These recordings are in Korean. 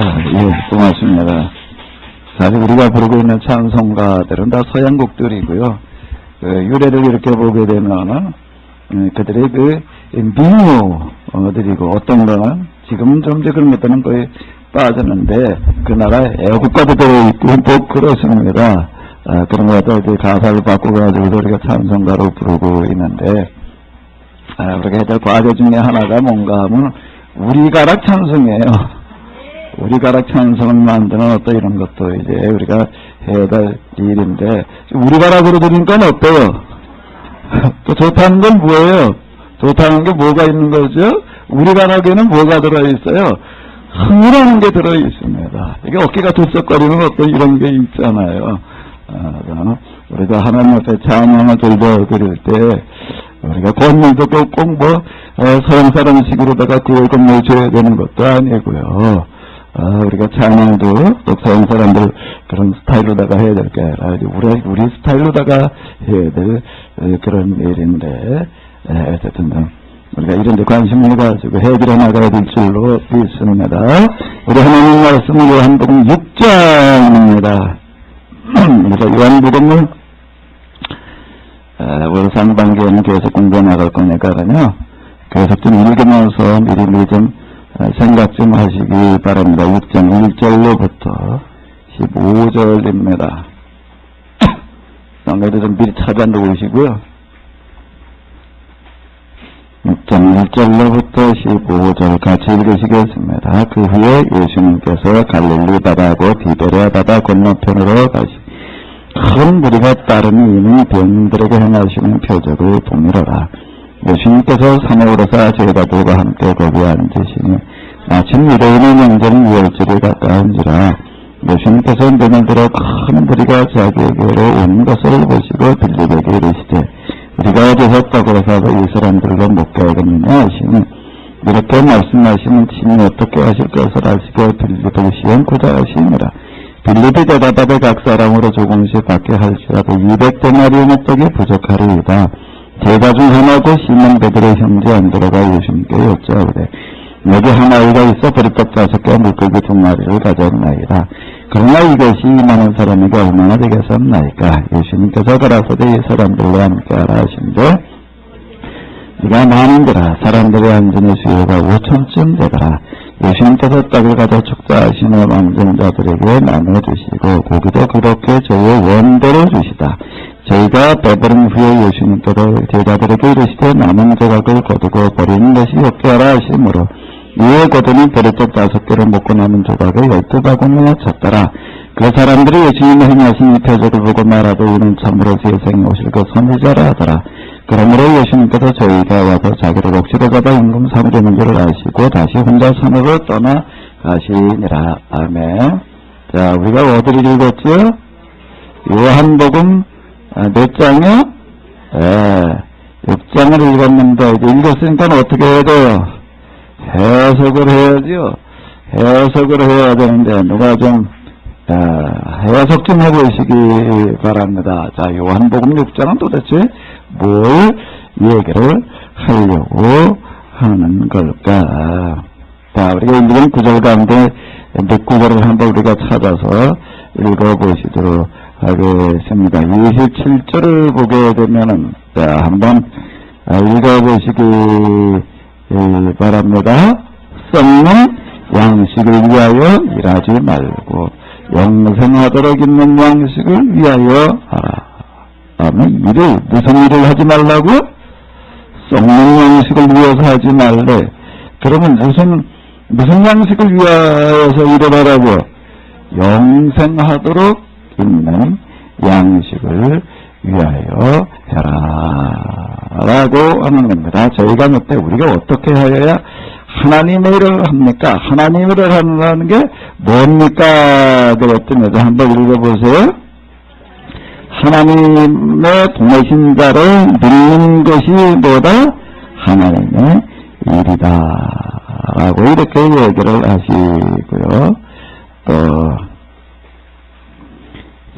예, 고맙습니다. 사실 우리가 부르고 있는 찬송가들은 다 서양곡들이고요. 유래를 이렇게 보게 되면 그들의 그 민요들이고 어떤 거는 지금은 좀 그런 것들은 거의 빠졌는데 그 나라 애국가도 들어있고 또 그렇습니다. 그런 것들 가사를 바꿔가지고 우리가 찬송가로 부르고 있는데 우리가 해야 될 과제 중에 하나가 뭔가 하면 우리가락 찬송이에요. 우리가락 찬송을 만드는 어떤 이런 것도 이제 우리가 해야 될 일인데 우리가락으로 들으니까 어때요? 또 좋다는 건 뭐예요? 좋다는 게 뭐가 있는 거죠? 우리가락에는 뭐가 들어있어요? 흥이라는 게 들어있습니다. 이게 어깨가 들썩거리는 어떤 이런 게 있잖아요. 우리가 하나님 앞에 찬양을 돌려드릴 때 우리가 권물도 꼭 서양 사람식으로다가 그걸 건네줘야 되는 것도 아니고요. 우리가 찬양도 또 서양 사람들 그런 스타일로다가 해야 될 게 아니라 우리 스타일로다가 해야 될 그런 일인데 어쨌든 우리가 이런 데 관심을 가지고 해결해 나가야 될 줄로 믿습니다. 우리 하나님 말씀은 요한복음 6장입니다. 우리가 요한복음을 올 상반기에는 계속 공부해 나갈 거니까요. 계속 좀 읽으면서 미리 좀 생각 좀 하시기 바랍니다. 6장 1절로부터 15절입니다. 당대도 좀 미리 찾아 놓으시고요. 6장 1절로부터 15절 같이 읽으시겠습니다. 그 후에 예수님께서 갈릴리 바다하고 디베랴 바다 건너편으로 큰 무리가 따르니 이는 병들에게 행하시는 표적을 보미로라. 예수님께서 산에 오르사 제자들과 함께 거기에 앉으시니 마침 유대인의 명절인 유월절이 가까운지라. 예수님께서 눈을 들어 큰 무리가 자기에게로 오는 것을 보시고 빌립에게 이르시되 우리가 어디서 떡을 사서 이 사람들로 먹게 하겠느냐 하시니 이렇게 말씀하시면 친히 어떻게 하실 것을 아시고 빌립을 시험코자 하시니라. 빌립이 대답하되 각 사람으로 조금씩 받게 할지라도 200데나리온의 떡이 부족하리이다. 제자 중 하나고 시몬 베드로의 형제 안드레가 예수님께 여짜오되 여기 한 아이가 있어 보리떡 5개 물고기 2마리를 가져왔나이다. 그러나 이것이 많은 사람에게 얼마나 되겠었나이까. 예수님께서 가라사대 이 사람들과 함께하라 하신데 네가 많은데라. 사람들의 앉은 수요가 5천쯤 되더라. 예수님께서 떡을 가져 축사하시는 왕정자들에게 나눠주시고 고기도 그렇게 저의 원대로 주시다. 저희가 배부른 후에 예수님께서 제자들에게 이르시되 남은 조각을 거두고 버리는 것이 없게 하라 하시므로 이에 거두니 보리떡 5개를 먹고 남은 조각을 12바구니에 찼더라. 그 사람들이 예수님이 행하신 이 표적을 보고 말하되 이는 참으로 세상에 오실 그 선지자라 하더라. 그러므로 예수님께서 저희가 와서 자기를 억지로 잡아 임금 삼으려는 줄을 아시고 다시 혼자 산으로 떠나가시니라. 아멘. 자, 우리가 어디를 읽었죠? 요한복음 몇 장이요? 6장을 읽었는데 이제 읽었으니까 어떻게 해야 돼요? 해석을 해야지요. 해석을 해야 되는데 누가 좀 해석 좀 해보시기 바랍니다. 자, 요한복음 6장은 도대체 뭘 얘기를 하려고 하는 걸까? 자, 우리가 읽은 구절 가운데 몇 구절을 한번 우리가 찾아서 읽어보시도록 하겠습니다. 27절을 보게 되면은, 자, 한번 읽어보시기 바랍니다. 썩는 양식을 위하여 일하지 말고 영생하도록 있는 양식을 위하여 하라. 무슨 일을 하지 말라고? 썩는 양식을 위해서 하지 말래. 그러면 무슨 양식을 위하여서 일을 하라고? 영생하도록 있는 양식을 위하여 해라. 라고 하는 겁니다. 저희가 그때 우리가 어떻게 하여야 하나님의 일을 합니까? 하나님의 일을 한다는 게 뭡니까? 그랬더니 한번 읽어보세요. 하나님의 보내신 자를 믿는 것이 뭐다? 하나님의 일이다. 라고 이렇게 얘기를 하시고요. 또,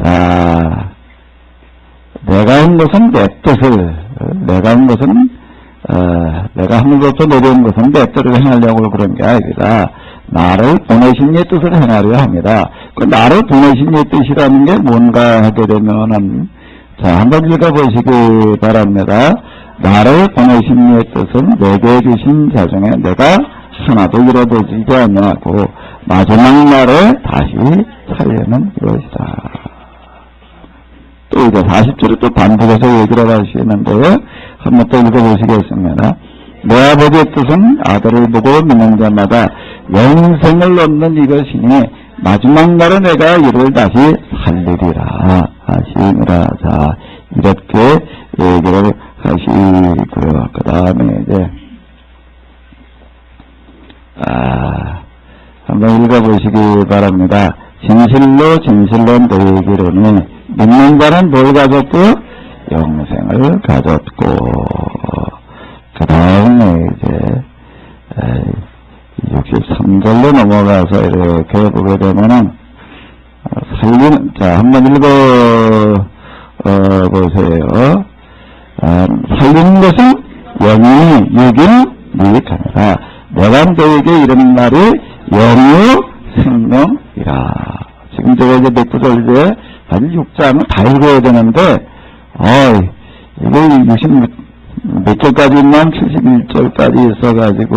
자, 내가 한 것은 내 뜻을, 내가 한 것은, 내가 하는 것도 내려온 것은 내 뜻을 행하려고 그런 게 아니라, 나를 보내신 이의 뜻을 행하려 합니다. 그 나를 보내신 이의 뜻이라는 게 뭔가 하게 되면은, 자, 한번 읽어보시기 바랍니다. 나를 보내신 이의 뜻은 내게 주신 자 중에 내가 하나도 잃어버리지 아니하고 마지막 날에 다시 살리는 것이다. 또 이제 40절에 또 반복해서 얘기를 하시는데요. 한번 또 읽어보시겠습니다. 내 아버지의 뜻은 아들을 보고 믿는 자마다 영생을 얻는 이것이니 마지막 날에 내가 이를 다시 살리리라 하시니라. 자, 이렇게 얘기를 하시고요. 그 다음에 이제 한번 읽어보시기 바랍니다. 진실로 진실로 너희에게로는 믿는 자는 뭘 가졌고 영생을 가졌고, 그 다음에 이제 63절로 넘어가서 이렇게 보게 되면은 살리는, 자, 한번 보세요. 살리는 것은 영이 육인 유익하니라. 내가 너에게 이런 말이 영유 생명이라. 지금 제가 이제 몇 구절 이제 한 6장을 다 읽어야 되는데, 이거 60몇 절까지 있나 71절까지 있어가지고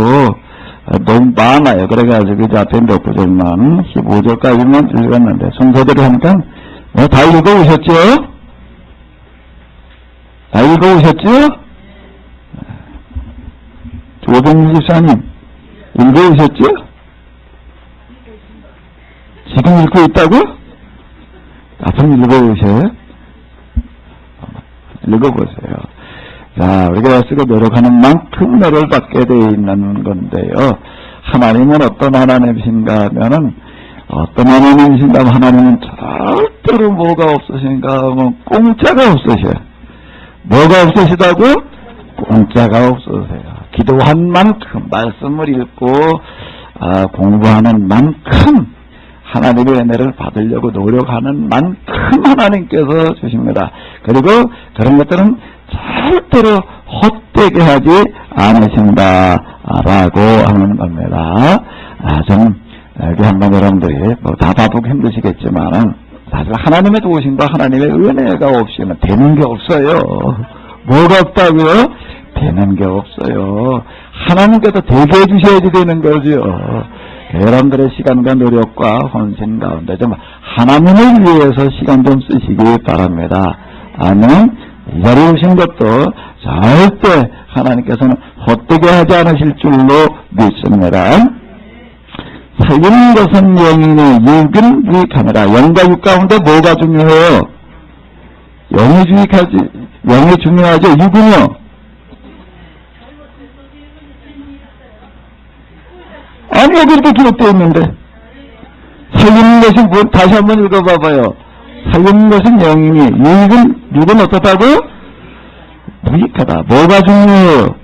너무 많아요. 그래가지고 이제 앞에 몇 구절만 15절까지만 읽었는데 순서대로 하니까 다 읽어오셨죠? 다 읽어오셨죠? 조동무 집사님 읽어오셨죠? 지금 읽고 있다고? 앞으로 읽어보세요. 읽어보세요. 자, 우리가 쓰고 노력하는 만큼 너를 받게 되어 있는 건데요. 하나님은 어떤 하나님이신가 하면은, 어떤 하나님이신가 하면 하나님은 절대로 뭐가 없으신가 하면 공짜가 없으셔요. 뭐가 없으시다고? 공짜가 없으세요. 기도한 만큼, 말씀을 읽고, 공부하는 만큼, 하나님의 은혜를 받으려고 노력하는 만큼 하나님께서 주십니다. 그리고 그런 것들은 절대로 헛되게 하지 않으신다라고 하는 겁니다. 좀 여기 한번 여러분들이 다 바쁘고 힘드시겠지만은 사실 하나님의 도우심과 하나님의 은혜가 없이는 되는 게 없어요. 뭐가 없다고요? 되는 게 없어요. 하나님께서 되게 해주셔야지 되는 거죠. 여러분들의 시간과 노력과 헌신 가운데 좀 하나님을 위해서 시간 좀 쓰시기 바랍니다. 아멘. 이 자리에 오신 것도 절대 하나님께서는 헛되게 하지 않으실 줄로 믿습니다. 살리는 것은 영이니 육은 유익하니라. 영과 육 가운데 뭐가 중요해요? 영이 중요하죠. 육은요? 아니, 여기 이렇게 기록되어 있는데. 살리는 것이 뭐, 다시 한번 읽어봐봐요. 살리는 것은 영이니, 육은 어떻다고? 무익하다. 뭐가 중요해요?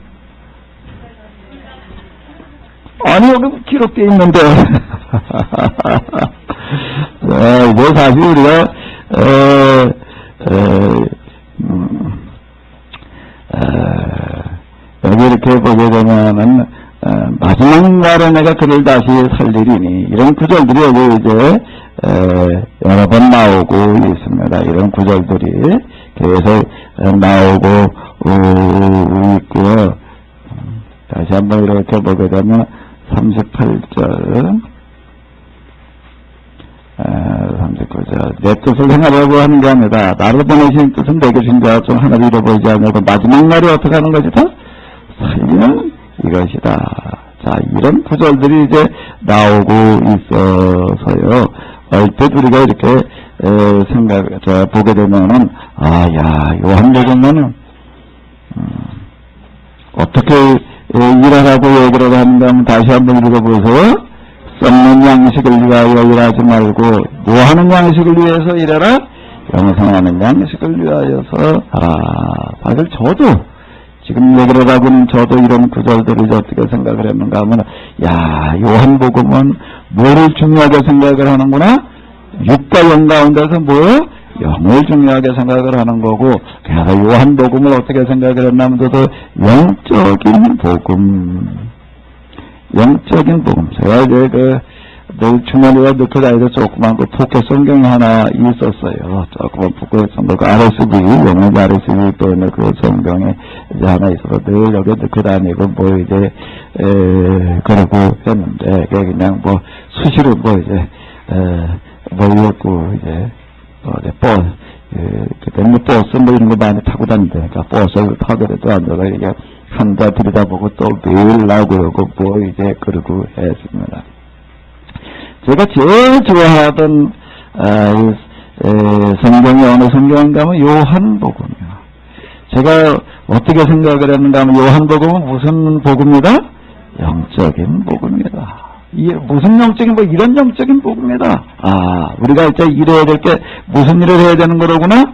아니, 여기 기록되어 있는데. 이제 사실 우리가, 여기 이렇게 보게 되면은, 마지막 날에 내가 그를 다시 살리리니, 이런 구절들이 여기 이제 여러 번 나오고 있습니다. 이런 구절들이 계속 나오고 있고요. 다시 한번 이렇게 보게 되면 38절 39절 내 뜻을 행하려고 하는 게 아니라 나를 보내신 뜻은 내게 준 자 중 하나도 잃어버리지 않냐고 마지막 날에 어떻게 하는 것이다? 살리는 이것이다. 자, 이런 구절들이 이제 나오고 있어서요. 얼핏 우리가 이렇게 보게 되면은 요한복음은 어떻게 일하라고 얘기를 하는가 하면 다시 한번 읽어보세요. 썩는 양식을 위하여 일하지 말고 뭐하는 양식을 위해서 일하라? 영생하는 양식을 위하여서 하라. 사실 저도 지금 얘기를 하고는 저도 이런 구절들을 어떻게 생각을 했는가 하면, 요한복음은 뭐를 중요하게 생각을 하는구나? 육과 영 가운데서 뭐요? 영을 중요하게 생각을 하는 거고, 그래서 요한복음을 어떻게 생각을 했나 하면 저도 영적인 복음. 제가 이제 늘 주머니에 넣고 다니던 조그만 그 포켓 성경이 하나 있었어요. 조그만 포켓 성경, 그 RSV, 영어지 RSV 때문에 그 성경이 이제 하나 있어서 늘 여기 넣고 다니고 뭐 이제, 그러고 했는데, 그냥 뭐 수시로 뭐 이제, 뭐 이었고 이제, 그때 뭐 버스 뭐 이런 거 많이 타고 다니니까 버스를 타더라도 앉아서 이게 한자 들여다보고 또 매일 나오고 그러고 뭐 이제 그러고 했습니다. 제가 제일 좋아하던 성경이 어느 성경인가 하면 요한복음이요. 제가 어떻게 생각을 했는가 하면 요한복음은 무슨 복음이다? 영적인 복음이다. 이게 무슨 영적인 뭐 이런 영적인 복음이다. 우리가 이제 일해야 될 게 무슨 일을 해야 되는 거로구나?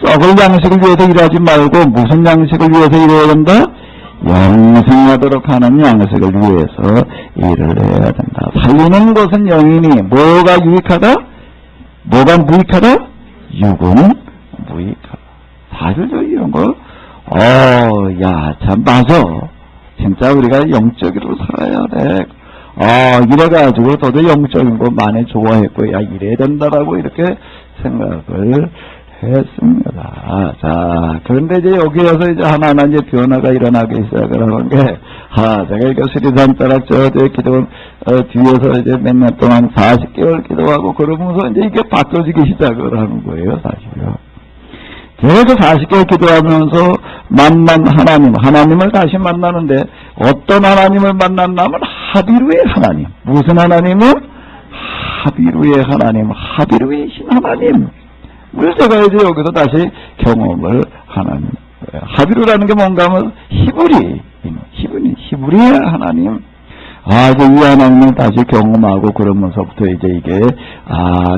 썩을 양식을 위해서 일하지 말고 무슨 양식을 위해서 일해야 된다? 영생하도록 하는 양식을 위해서 일을 해야 된다. 살리는 것은 영이니 뭐가 유익하다? 뭐가 무익하다? 육은 무익하다. 사실 저 이런 거 참 맞아. 진짜 우리가 영적으로 살아야 돼. 이래가지고 저도 영적인 거 많이 좋아했고 이래야 된다라고 이렇게 생각을 했습니다. 자, 그런데 이제 여기에서 이제 하나하나 이제 변화가 일어나기 시작을 하는 게, 제가 이렇게 수리산 따라 저 기도, 뒤에서 이제 몇 년 동안 40개월 기도하고 그러면서 이제 이게 바꿔지기 시작을 하는 거예요, 사실요. 계속 40개월 기도하면서 만난 하나님을 다시 만나는데, 어떤 하나님을 만났냐면 하비루의 하나님. 무슨 하나님은? 하비루의 하나님, 하비루이신 하나님. 을 제가 이제 여기서 다시 경험을 하는 거예요. 하비루라는 게 뭔가 하면 히브리의 하나님. 이제 이 하나님을 다시 경험하고 그러면서부터 이제 이게,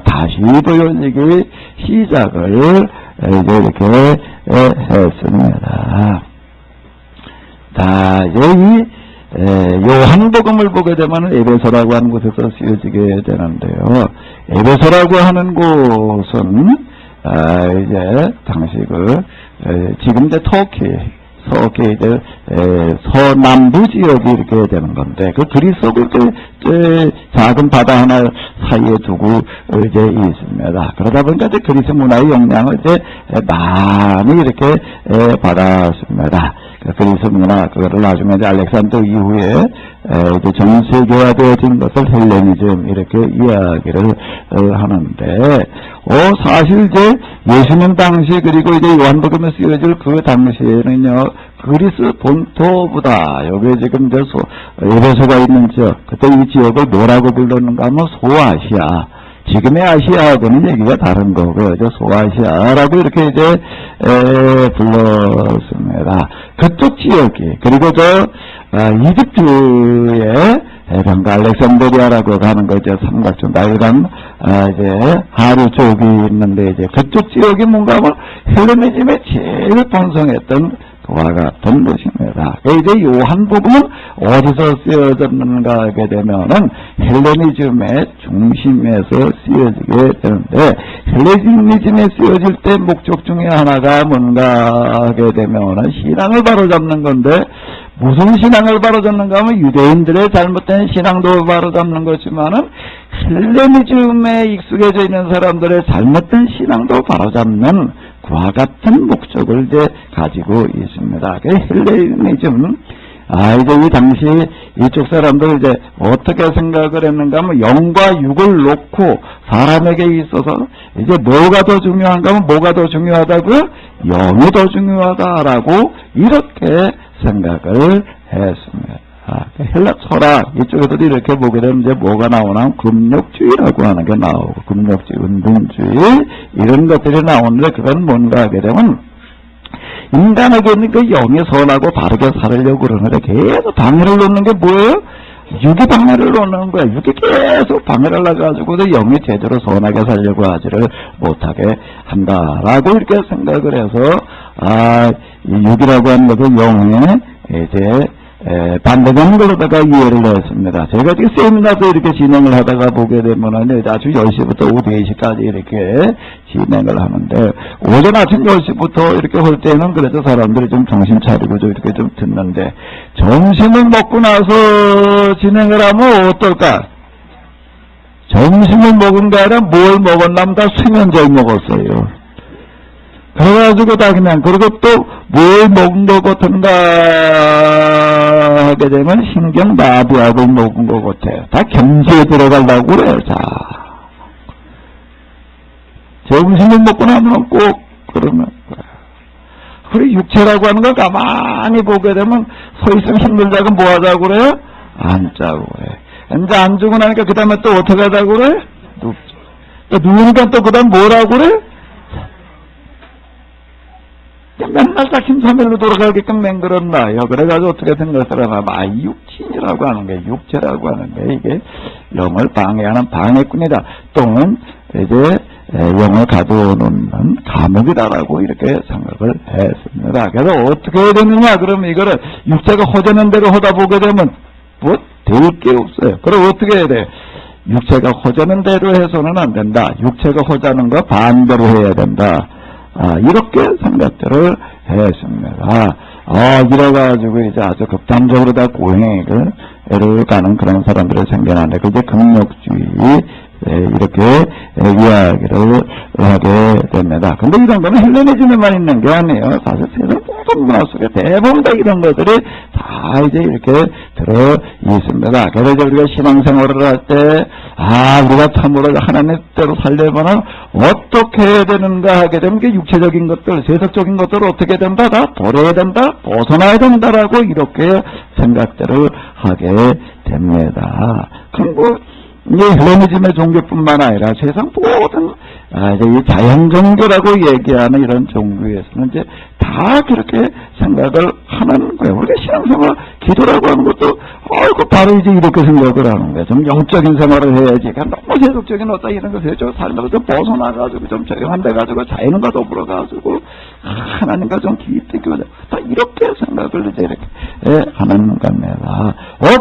다시 보여지기 시작을 이제 이렇게 했습니다. 자, 이제 이, 요한복음을 보게 되면 에베소라고 하는 곳에서 쓰여지게 되는데요. 에베소라고 하는 곳은 이제 당시 지금 이제 터키 이제 서남부 지역이 이렇게 되는 건데 그 그리스도 작은 바다 하나 사이에 두고 이제 있습니다. 그러다 보니까 이제 그리스 문화의 영향을 이제 많이 이렇게 받았습니다. 그리스 문화 그거를 나중에 이제 알렉산더 이후에 이제 전 세계화되어진 것을 헬레니즘 이렇게 이야기를 하는데 사실 이제 예수님 당시 그리고 이제 요한복음에 쓰여질 그 당시에는요 그리스 본토보다 여기 지금 이제 에베소가 있는 지역 그때 이 지역을 뭐라고 불렀는가 하면 소아시아. 지금의 아시아하고는 얘기가 다른 거고요. 소아시아라고 이렇게 이제 불렀습니다. 그쪽 지역이 그리고 이집트의 해변가 알렉산드리아라고 하는 거 이제 삼각존 나일강 이제 하류 쪽이 있는데 이제 그쪽 지역이 뭔가 하면 헬레니즘에 제일 번성했던 그와 같은 것입니다. 이제 요한복음은 어디서 쓰여졌는가 하게 되면은 헬레니즘의 중심에서 쓰여지게 되는데 헬레니즘에 쓰여질 때 목적 중에 하나가 뭔가 하게 되면은 신앙을 바로잡는 건데 무슨 신앙을 바로잡는가 하면 유대인들의 잘못된 신앙도 바로잡는 것이지만은 헬레니즘에 익숙해져 있는 사람들의 잘못된 신앙도 바로잡는 그와 같은 목적을 이제 가지고 있습니다. 헬레니즘, 이제 이 당시 이쪽 사람들 이제 어떻게 생각을 했는가 하면 영과 육을 놓고 사람에게 있어서 이제 뭐가 더 중요한가 하면 뭐가 더 중요하다고요? 영이 더 중요하다라고 이렇게 생각을 했습니다. 헬라 철학 이쪽에서도 이렇게 보게 되면 이제 뭐가 나오나 금욕주의라고 하는 게 나오고 금욕주의, 운동주의 이런 것들이 나오는데 그건 뭔가 하게 되면 인간에게 있는 그 영이 선하고 바르게 살으려고 그러는데 계속 방해를 놓는 게 뭐예요? 육이 방해를 놓는 거야. 육이 계속 방해를 나가지고 영이 제대로 선하게 살려고 하지를 못하게 한다라고 이렇게 생각을 해서 이 육이라고 하는 것은 영에 이제 반대되는 걸로다가 이해를 했습니다. 제가 지금 세미나도 이렇게 진행을 하다가 보게 되면은 아침 10시부터 오후 4시까지 이렇게 진행을 하는데 오전 아침 10시부터 이렇게 할 때는 그래도 사람들이 좀 정신 차리고 좀 이렇게 좀 듣는데 점심을 먹고 나서 진행을 하면 어떨까? 점심을 먹은 게 아니라 뭘 먹었냐면 다 수면제 먹었어요. 그래가지고 다 그냥, 그리고 또 뭘 먹은 것 같은가 하게 되면 신경 나비약을 먹은 것 같아요. 다 경지에 들어가려고 그래요. 자, 점심을 먹고 나면 꼭 그러면 그래. 육체라고 하는 걸 가만히 보게 되면 서 있으면 힘들다고 뭐 하자고 그래요? 앉자고 그래. 이제 앉고 나니까 그 다음에 또 어떻게 하자고 그래? 또 누우니까 또 그 다음 뭐라고 그래? 맨날 다 힘사멜로 돌아가게끔 맹그렸나요? 그래가지고 어떻게 생각을 하면, 육신이라고 하는 게, 육체라고 하는 게, 이게 영을 방해하는 방해꾼이다. 또는, 이제, 영을 가둬놓는 감옥이다라고 이렇게 생각을 했습니다. 그래서 어떻게 해야 되느냐? 그러면 이거를 육체가 허전한 대로 하다 보게 되면, 뭐, 될 게 없어요. 그럼 어떻게 해야 돼? 육체가 허전한 대로 해서는 안 된다. 육체가 허전한 거 반대로 해야 된다. 이렇게 생각들을 했습니다. 이래가지고 이제 아주 극단적으로 다 고행을 가는 그런 사람들이 생겨나는데, 그게 금욕주의, 이렇게 이야기를 하게 됩니다. 근데 이런 거는 헬레니즘에만 있는 게 아니에요. 사실 세상 모든 문화 속에 대부분 다 이런 것들이 다 이제 이렇게 들어 있습니다. 그래서 이제 우리가 신앙생활을 할 때, 우리가 참으로 하나님의 뜻대로 살려면 어떻게 해야 되는가 하게 되면 그 육체적인 것들, 세속적인 것들을 어떻게 된다? 다 버려야 된다? 벗어나야 된다라고 이렇게 생각들을 하게 됩니다. 그리고 이 헬레니즘의 종교뿐만 아니라 세상 모든 이제 이 자연 종교라고 얘기하는 이런 종교에서는 이제 다 그렇게 생각을 하는 거예요. 우리가 신앙생활, 기도라고 하는 것도 바로 이제 이렇게 생각을 하는 거예요. 좀 영적인 생활을 해야지. 너무 세속적인 어떤 이런 것을 좀 살면서 좀 벗어나가지고 좀 조용한 데 가지고 자연과 더불어 가지고 하나님과 좀 깊이 교제. 다 이렇게 생각을 이제 이렇게 하는 겁니다.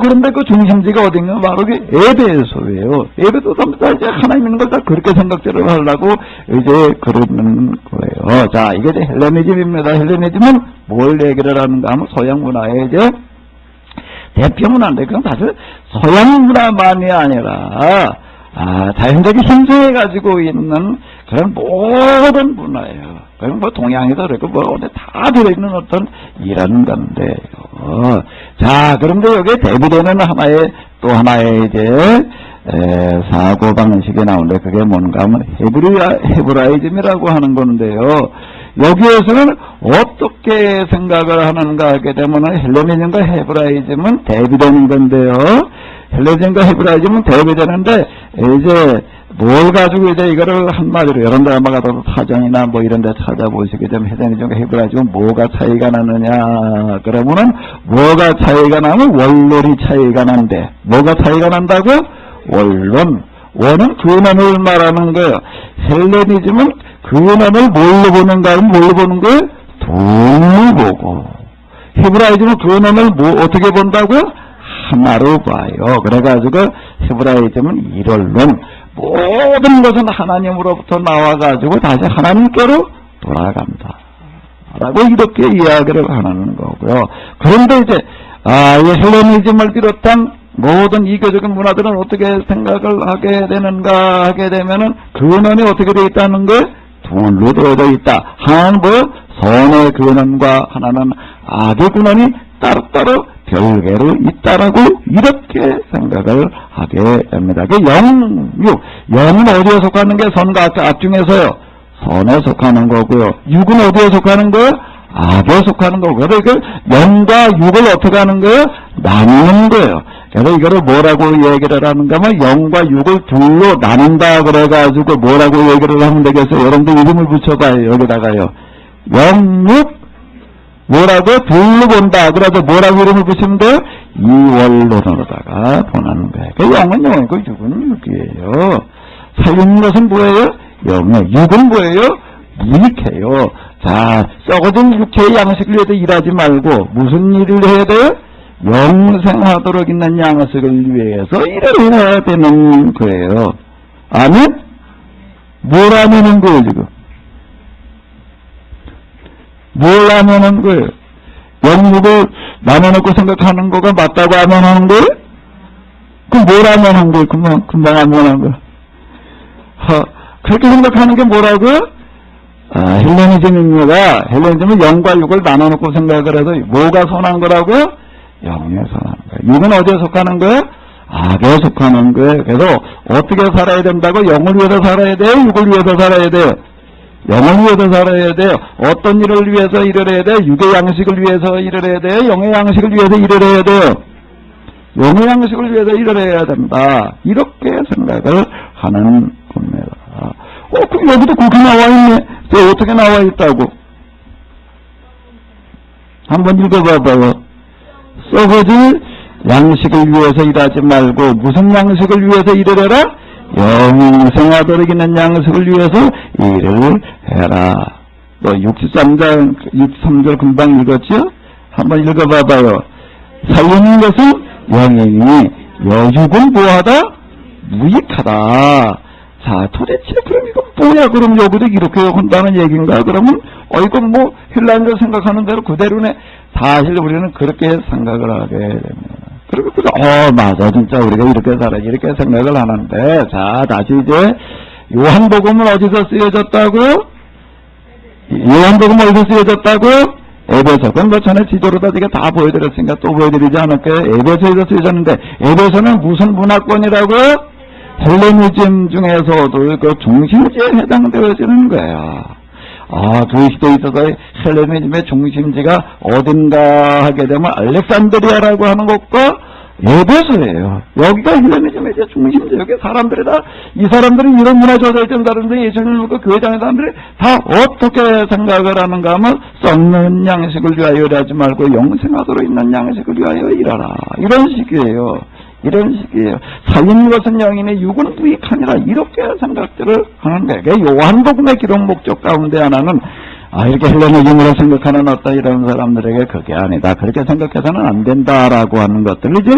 그런데 그 중심지가 어딘가 바로 그 에베소예요. 에베소 전부 다 이제 하나님 있는 걸 다 그렇게 생각들을 하려고 이제 그러는 거예요. 자, 이게 이제 헬레니즘입니다. 헬레니즘은 뭘 얘기를 하는가 하면 서양 문화의 이제 대표 문화인데, 그건 사실 서양 문화만이 아니라, 자연적인 힘성에 가지고 있는 그런 모든 문화예요. 그럼 뭐 동양에도 그렇고 뭐 어디 다 들어있는 어떤 이런 건데요. 자, 그런데 여기에 대비되는 또 하나의 이제, 사고방식이 나오는데, 그게 뭔가 하면 헤브라이즘이라고 하는 건데요. 여기에서는 어떻게 생각을 하는가 하게 되면 헬레니즘과 헤브라이즘은 대비되는 건데요. 헬레니즘과 헤브라이즘은 대비되는데, 이제 뭘 가지고 이제 이거를 한마디로 여러분들 아마 가서 사전이나 뭐 이런 데 찾아보시게 되면 헬레니즘과 헤브라이즘은 뭐가 차이가 나느냐 그러면은, 뭐가 차이가 나면 원론이 차이가 난대. 뭐가 차이가 난다고? 원론. 원은 근원을 말하는 거예요. 헬레니즘은 근원을 뭘로 보는가 하면 뭘로 보는 거예요? 돈을 보고. 헤브라이즘은 근원을 어떻게 본다고요? 하나로 봐요. 그래가지고 헤브라이즘은 일원론. 모든 것은 하나님으로부터 나와가지고 다시 하나님께로 돌아간다. 라고 이렇게 이야기를 하는 거고요. 그런데 이제, 이 헬레니즘을 비롯한 모든 이교적인 문화들은 어떻게 생각을 하게 되는가 하게 되면은 근원이 어떻게 되어 있다는 거예요? 둘로 되어져 있다. 하나는 뭐 선의 근원과 하나는 악의 근원이 따로따로 별개로 있다라고 이렇게 생각을 하게 됩니다. 그 영은 어디에 속하는 게 선과 악 중에서요? 선에 속하는 거고요. 육은 어디에 속하는 거예요? 악에 속하는 거고. 그래서 그 영과 육을 어떻게 하는 거예요? 나누는 거예요. 그래서 이거를 뭐라고 얘기를 하는가 하면 영과 육을 둘로 나눈다 그래가지고 뭐라고 얘기를 하면 되겠어요? 여러분들 이름을 붙여봐요. 여기다가요. 영육 뭐라고? 둘로 본다. 그래서 뭐라고 이름을 붙이면 돼요? 이원론으로다가 보는 거예요. 그 영은 영이고 육은 육이에요. 살리는 것은 뭐예요? 영이에요. 육은 뭐예요? 이익해요. 자, 썩어진 육체의 양식을 위해서 일하지 말고 무슨 일을 해야 돼요? 영생하도록 있는 양식을 위해서 일을 해야 되는 거예요. 아멘? 뭘 하면은 거예요, 지금? 뭘 하면은 거예요? 영육을 나눠놓고 생각하는 거가 맞다고 하면 하는 거예요? 그럼 뭘 하면 한 거예요? 금방 하면 한 거예요? 그렇게 생각하는 게 뭐라고? 헬레니즘입니다. 헬레니즘은 영과 육을 나눠놓고 생각을 해서 뭐가 선한 거라고? 영에 선한 거예요. 육은 어디에 속하는 거예요? 악에 속하는 거예요. 그래서 어떻게 살아야 된다고? 영을 위해서 살아야 돼요? 육을 위해서 살아야 돼요? 영을 위해서 살아야 돼요. 어떤 일을 위해서 일을 해야 돼요? 육의 양식을 위해서 일을 해야 돼요? 영의 양식을 위해서 일을 해야 돼요? 영의 양식을 위해서 일을 해야 된다. 이렇게 생각을 하는 겁니다. 그럼 여기도 그렇게 나와 있네. 저 어떻게 나와 있다고? 한번 읽어봐봐요. 썩어질 양식을 위해서 일하지 말고 무슨 양식을 위해서 일을 해라? 영생하도록 있는 양식을 위해서 일을 해라. 63절 금방 읽었죠? 한번 읽어봐봐요. 살리는 것은 영이니 여육은 뭐하다? 무익하다. 자, 도대체 그럼 이건 뭐야? 그럼 여기도 이렇게 한다는 얘기인가? 그러면 이건 뭐 힐란을 생각하는 대로 그대로네. 사실 우리는 그렇게 생각을 하게 됩니다. 그리고 맞아, 진짜 우리가 이렇게 살아야지 이렇게 생각을 하는데, 자, 다시 이제 요한복음은 어디서 쓰여졌다고? 요한복음은 어디서 쓰여졌다고? 에베소. 그럼 전에 지도로 다 보여드렸으니까 또 보여드리지 않을게요. 에베소에서 쓰여졌는데, 에베소는 무슨 문화권이라고? 헬레니즘 중에서도 그 중심지에 해당되어지는 거야. 그 시대에 있어서 헬레니즘의 중심지가 어딘가 하게 되면 알렉산드리아라고 하는 것과 에베소예요. 여기가 헬레니즘의 중심지. 여기 사람들이 이 사람들은 이런 문화 조사에 된다는데 예수님을 믿고 교회당의 사람들이 다 어떻게 생각을 하는가 하면 썩는 양식을 위하여 일하지 말고 영생하도록 있는 양식을 위하여 일하라. 이런 식이에요. 이런 식이에요. 살리는 것은 영이니 육은 무익하니라. 이렇게 생각들을 하는 거예요. 요한복음의 기록 목적 가운데 하나는 이렇게 헬레니즘으로 생각하는 어떤 이런 사람들에게 그게 아니다. 그렇게 생각해서는 안 된다라고 하는 것들을 이제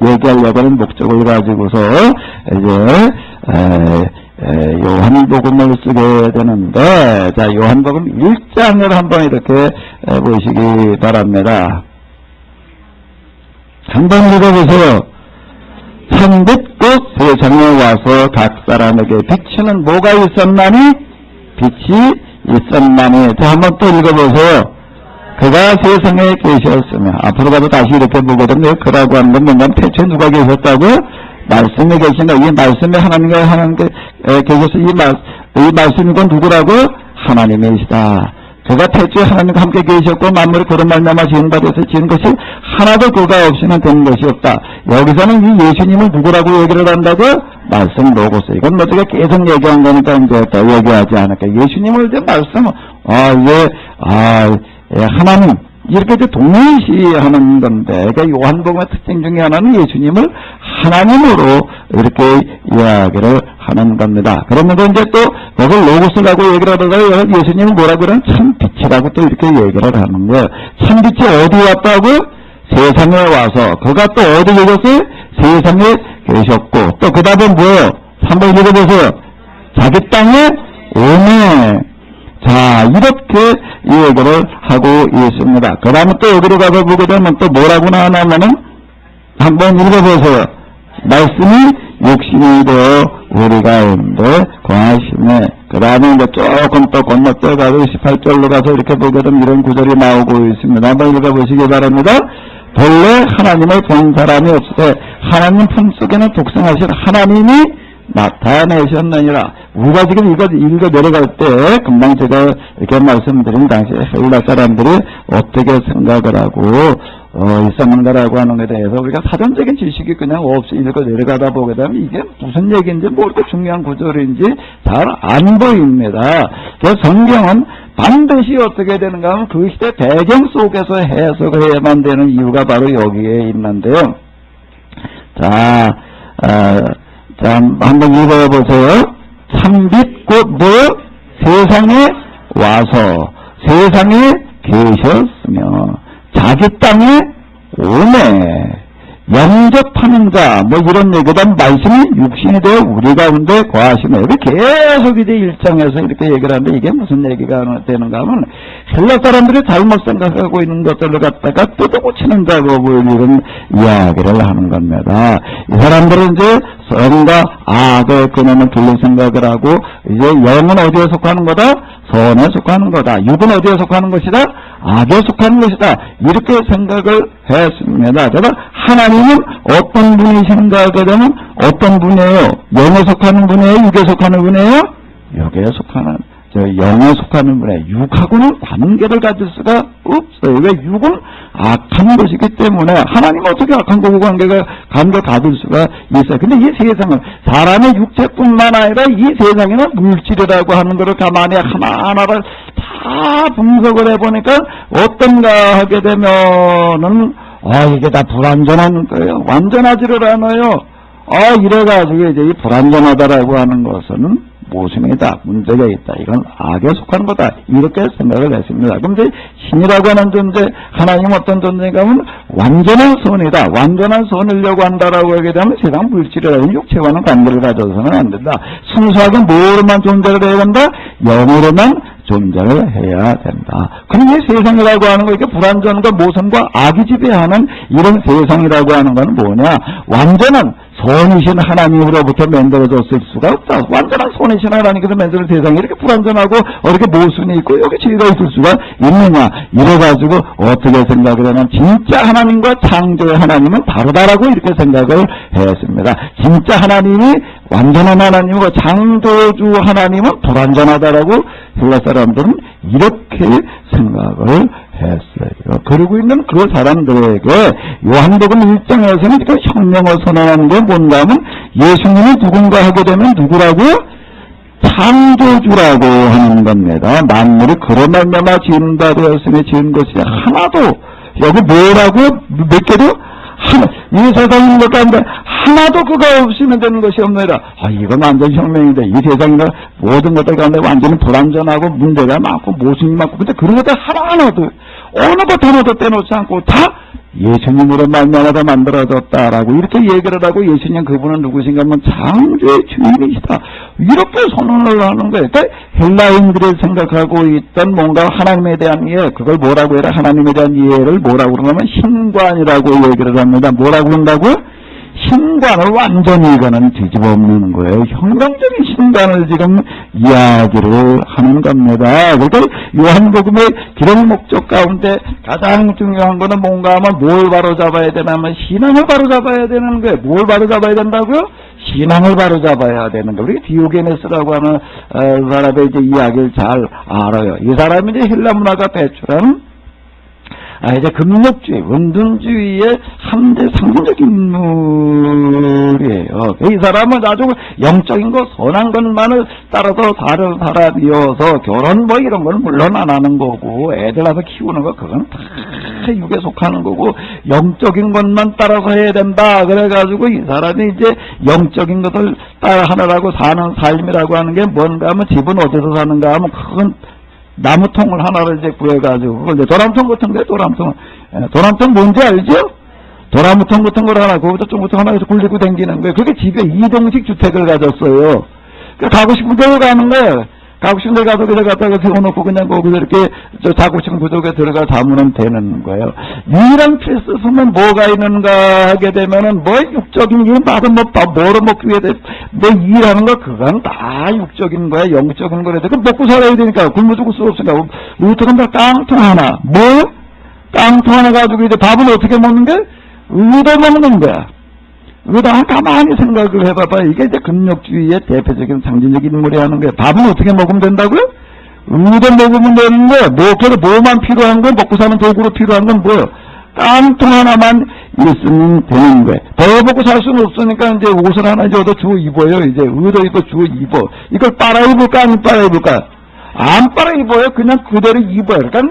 얘기하려고 하는 목적을 가지고서 이제 요한복음을 쓰게 되는데, 자, 요한복음 1장을 한번 이렇게 보시기 바랍니다. 한번 읽어보세요. 참빛꽃 세상에 와서 각 사람에게 비추는 뭐가 있었나니? 빛이 있었나니. 자, 한번 또 읽어보세요. 그가 세상에 계셨으며. 앞으로 가도 다시 이렇게 보거든요. 그라고 하는 건 뭐냐면 태초에 누가 계셨다고? 말씀에 계신다. 이 말씀에 하나님께 계셔서 이 말씀이 건 누구라고? 하나님이시다. 그가 태초에 하나님과 함께 계셨고 만물이 그런 말미암아 지은 바 되어서 지은 것이 하나도 그가 없이는 된 것이 없다. 여기서는 이 예수님을 누구라고 얘기를 한다고? 말씀 로고스. 이건 뭐 제가 계속 얘기한 거니까 이제 더 얘기하지 않을까. 예수님을 이제 말씀, 하나님. 이렇게 이제 동일시하는 건데, 그러니까 요한복음의 특징 중에 하나는 예수님을 하나님으로 이렇게 이야기를 하는 겁니다. 그러면서 이제 또 그걸 로고스라고 얘기를 하다가 예수님은 뭐라고 그러면 참빛이라고 또 이렇게 얘기를 하는 거예요. 참빛이 어디 왔다고? 세상에 와서. 그가 또 어디 계셨어요? 세상에 계셨고. 또 그 다음에 뭐예요? 한번 읽어보세요. 자기 땅에 오네. 자, 이렇게 얘기를 하고 있습니다. 그 다음에 또 여기로 가서 보게 되면 또 뭐라고 나오냐면은 한번 읽어보세요. 말씀이 육신이 되어 우리 가운데 거하시네. 그 다음에 이제 조금 또 건너뛰어가서 18절로 가서 이렇게 보게 되면 이런 구절이 나오고 있습니다. 한번 읽어보시기 바랍니다. 본래 하나님을 본 사람이 없으되 하나님 품속에는 독생하신 하나님이 나타내셨느니라. 우리가 지금 이거 읽어 내려갈 때 금방 제가 이렇게 말씀드린 당시에 헬라 사람들이 어떻게 생각을 하고 있었는가라고 하는 것에 대해서 우리가 사전적인 지식이 그냥 없이 읽어 내려가다 보게 되면 이게 무슨 얘기인지 뭐 이렇게 중요한 구절인지 잘 안 보입니다. 그래서 성경은 반드시 어떻게 되는가 하면 그 시대 배경 속에서 해석을 해야만 되는 이유가 바로 여기에 있는데요. 자, 한번 읽어보세요. 참빛 곧 뭐? 세상에 와서 세상에 계셨으며 자기 땅에 오네. 영접하는 자, 뭐 이런 얘기보다 말씀이 육신이 되어 우리 가운데 거하시네. 이렇게 계속 이제 일장에서 이렇게 얘기를 하는데 이게 무슨 얘기가 되는가 하면 헬라 사람들이 잘못 생각하고 있는 것들을 갖다가 뜯어고치는 작업을 이런 이야기를 하는 겁니다. 이 사람들은 이제 선과 악의 근원을 둘러 생각을 하고 이제 영은 어디에 속하는 거다? 선에 속하는 거다. 육은 어디에 속하는 것이다? 악에 속하는 것이다. 이렇게 생각을 했습니다. 그래서 하나님은 어떤 분이신가 하게 되면 어떤 분이에요? 영에 속하는 분이에요? 육에 속하는 분이에요? 육에 속하는, 영에 속하는 분이에요. 육하고는 관계를 가질 수가 없어요. 왜? 육은 악한 것이기 때문에 하나님은 어떻게 악한 거고 관계를 가질 수가 있어요. 근데 이 세상은 사람의 육체뿐만 아니라 이 세상에는 물질이라고 하는 것을 가만히 하나하나를 다 분석을 해보니까 어떤가 하게 되면은 이게 다 불완전한 거예요. 완전하지를 않아요. 이래가지고 이제 이 불완전하다라고 하는 것은 모순이다, 문제가 있다, 이건 악에 속하는 거다, 이렇게 생각을 했습니다. 그럼 이제 신이라고 하는 존재, 하나님 어떤 존재인가 하면 완전한 선이다, 완전한 선이려고 한다라고 하게 되면 세상 물질이라는 육체와는 관계를 가져서는 안 된다. 순수하게 뭐로만 존재를 해야 된다? 영으로만 존재를 해야 된다. 그럼 이 세상이라고 하는 거, 이게 불완전과 모순과 악이 지배하는 이런 세상이라고 하는 건 뭐냐? 완전한 선이신 하나님으로부터 만들어졌을 수가 없다. 완전한 선이신 하나님께서 만드는 세상이 이렇게 불완전하고 이렇게 모순이 있고 여기 지혜가 있을 수가 있느냐? 이래가지고 어떻게 생각을 하면 진짜 하나님과 창조의 하나님은 다르다라고 이렇게 생각을 했습니다. 진짜 하나님이 완전한 하나님이고 창조주 하나님은 불완전하다라고 헬라 사람들은 이렇게 생각을 했어요. 그러고 있는 그 사람들에게 요한복음 1장에서는 그 혁명을 선언하는 게 뭔가 하면 예수님이 누군가 하게 되면 누구라고요? 창조주라고 하는 겁니다. 만물이 그런 말미암아 지은 바 되었으니 지은 것이 하나도, 여기 뭐라고? 몇 개도? 이 세상에 있는 것 가운데 하나도 그가 없으면 되는 것이 없느니라. 이건 완전 혁명인데 이 세상에 모든 것들 가운데 완전히 불완전하고 문제가 많고 모순이 많고 근데 그런 것들 하나하나도 어느 것 하나도 떼놓지 않고 다 예수님으로 말미암아 만들어졌다라고 이렇게 얘기를 하고 예수님 그분은 누구신가 하면 창조의 주인이시다. 이렇게 선언을 하는 거예요. 그러니까 헬라인들이 생각하고 있던 뭔가 하나님에 대한 이해, 그걸 뭐라고 해라? 하나님에 대한 이해를 뭐라고 그러냐면 신관이라고 얘기를 합니다. 뭐라고 한다고요? 신관을 완전히 이거는 뒤집어 엎는 거예요. 혁명적인 신관을 지금 이야기를 하는 겁니다. 그러니까 요한복음의 기록 목적 가운데 가장 중요한 거는 뭔가 하면 뭘 바로잡아야 되냐면 신앙을 바로잡아야 되는 거예요. 뭘 바로잡아야 된다고요? 신앙을 바로잡아야 되는 거예요. 우리 디오게네스라고 하는 사람의 이제 이야기를 잘 알아요. 이 사람이 이제 헬라 문화가 배출한 이제 금력주의, 원둔주의의 3대 상징적인 인물이에요. 이 사람은 아주 영적인 것, 선한 것만을 따라서 사는 사람이어서 결혼 뭐 이런 건 물론 안 하는 거고, 애들 낳아서 키우는 거, 그건 다 육에 속하는 거고, 영적인 것만 따라서 해야 된다. 그래가지고 이 사람이 이제 영적인 것을 따라 하느라고 사는 삶이라고 하는 게 뭔가 하면 집은 어디서 사는가 하면 그건 나무통을 하나를 이제 구해가지고, 그걸 이제 도람통 같은 거예요, 도람통. 도람통 뭔지 알죠? 도라무통 같은 걸 하나, 거기서 좀부터 하나 해서 굴리고 다니는 거예요. 그게 집에 이동식 주택을 가졌어요. 가고 싶은 데로 가는 거예요. 가고 싶은 데 가서 그냥 갖다가 세워놓고 그냥 거기서 이렇게 자고 싶은 구석에 들어가 담으면 되는 거예요. 유일한 필수품은 뭐가 있는가 하게 되면은 뭐 육적인 일, 나도 뭐로 먹기 위해 뭐 일하는 거, 그건 다 육적인 거야, 영적인 거래. 그 먹고 살아야 되니까, 굶어 죽을 수 없으니까, 어떻게 다 깡통 하나, 뭐? 깡통 하나 가지고 이제 밥은 어떻게 먹는 게? 의도 먹는 거야. 의도 가만히 생각을 해봐봐. 이게 이제 금력주의의 대표적인 상징적인 인물이 하는 거야. 밥은 어떻게 먹으면 된다고요? 의도 먹으면 되는 거야. 그래서 뭐만 필요한 건, 먹고 사는 도구로 필요한 건 뭐예요? 깡통 하나만 있으면 되는 거예요. 더 먹고 살 수는 없으니까 이제 옷을 하나 이제 얻어 주워 입어요. 이제 의도 입고 주워 입어. 이걸 빨아입을까, 안 빨아입을까? 안 빨아 입어요. 그냥 그대로 입어요. 그러니까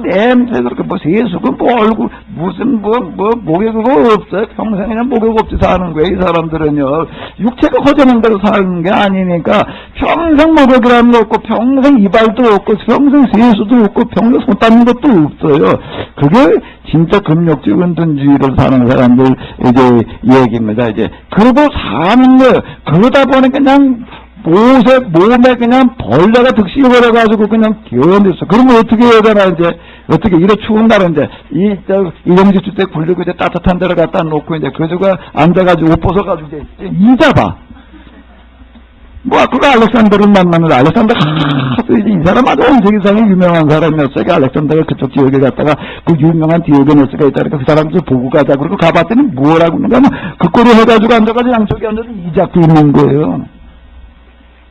냄새 그렇게 세수고 얼굴 무슨 목에 그거 없어요. 평생 그냥 목에 없이 사는 거예요. 이 사람들은요. 육체가 허전한 대로 사는 게 아니니까 평생 목욕이라는 거 없고 평생 이발도 없고 평생 세수도 없고 평생 손 닦는 것도 없어요. 그게 진짜 금욕주의 은둔주의로 사는 사람들 이제 얘기입니다. 이제 그러고 사는 거예요. 그러다 보니 그냥 몸에 그냥 벌레가 득실이 걸어가지고 그냥 견뎠어. 그러면 어떻게 해야 되나, 이제, 어떻게, 이래 추운 날은 이제, 이정지주 때 굴리고 이제 따뜻한 데를 갖다 놓고 이제, 그저가 앉아가지고 옷 벗어가지고 이제, 이자봐. 그가 알렉산더를 만나면 알렉산더가 이 사람 아주 온 세계상에 유명한 사람이었어요. 알렉산더가 그쪽 지역에 갔다가 그 유명한 디오게네스가 있다니까 그 사람 좀 보고 가자. 그러고 가봤더니 뭐라고 그러는가 그 꼴을 해가지고 앉아가지고 양쪽에 앉아서 이 잡고 있는 거예요.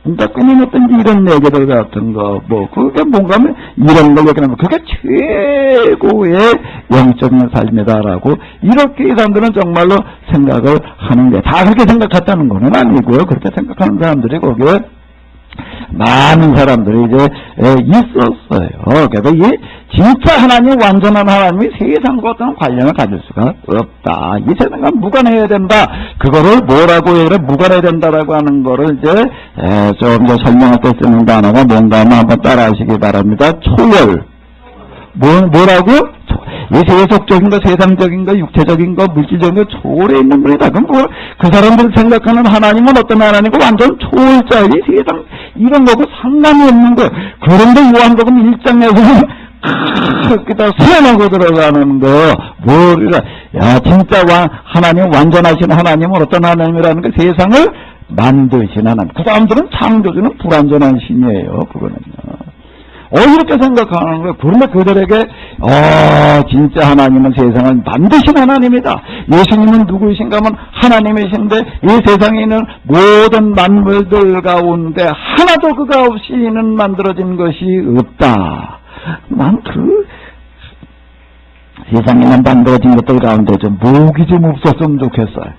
그러니까 끊임없던 이런 얘기들 같은 거, 그게 뭔가 하면 이런 걸 얘기하면 그게 최고의 영적인 삶이다라고 이렇게 이 사람들은 정말로 생각을 하는 게 다 그렇게 생각했다는 건 아니고요. 그렇게 생각하는 사람들이 거기에 많은 사람들이 이제 있었어요. 그래서 이 진짜 하나님, 완전한 하나님이 세상과 어떤 관련을 가질 수가 없다. 이 세상과 무관해야 된다. 그거를 뭐라고 해야 무관해야 된다라고 하는 거를 이제 좀 설명할 때 쓰는 단어가 뭔가 한번 따라 하시기 바랍니다. 초월. 뭐라고? 이 세속적인 거, 세상적인 거, 육체적인 거, 물질적인 거 초월해 있는 분이다. 그럼 그 사람들이 생각하는 하나님은 어떤 하나님이고 완전 초월자의 세상 이런 거고 상관이 없는 거예요. 그런데 요한복음 1장에서는 그다 수행하고 들어가는 거 뭐라? 야 진짜 하나님 완전하신 하나님은 어떤 하나님이라는 거 세상을 만드신 하나님. 그 사람들은 창조주는 불완전한 신이에요. 그거는요. 이렇게 생각하는 거예요. 그런데 그들에게, 진짜 하나님은 세상을 만드신 하나님이다. 예수님은 누구이신가 하면 하나님이신데, 이 세상에 있는 모든 만물들 가운데 하나도 그가 없이는 만들어진 것이 없다. 난 세상에 있는 만들어진 것들 가운데 좀 목이 좀 없었으면 좋겠어요.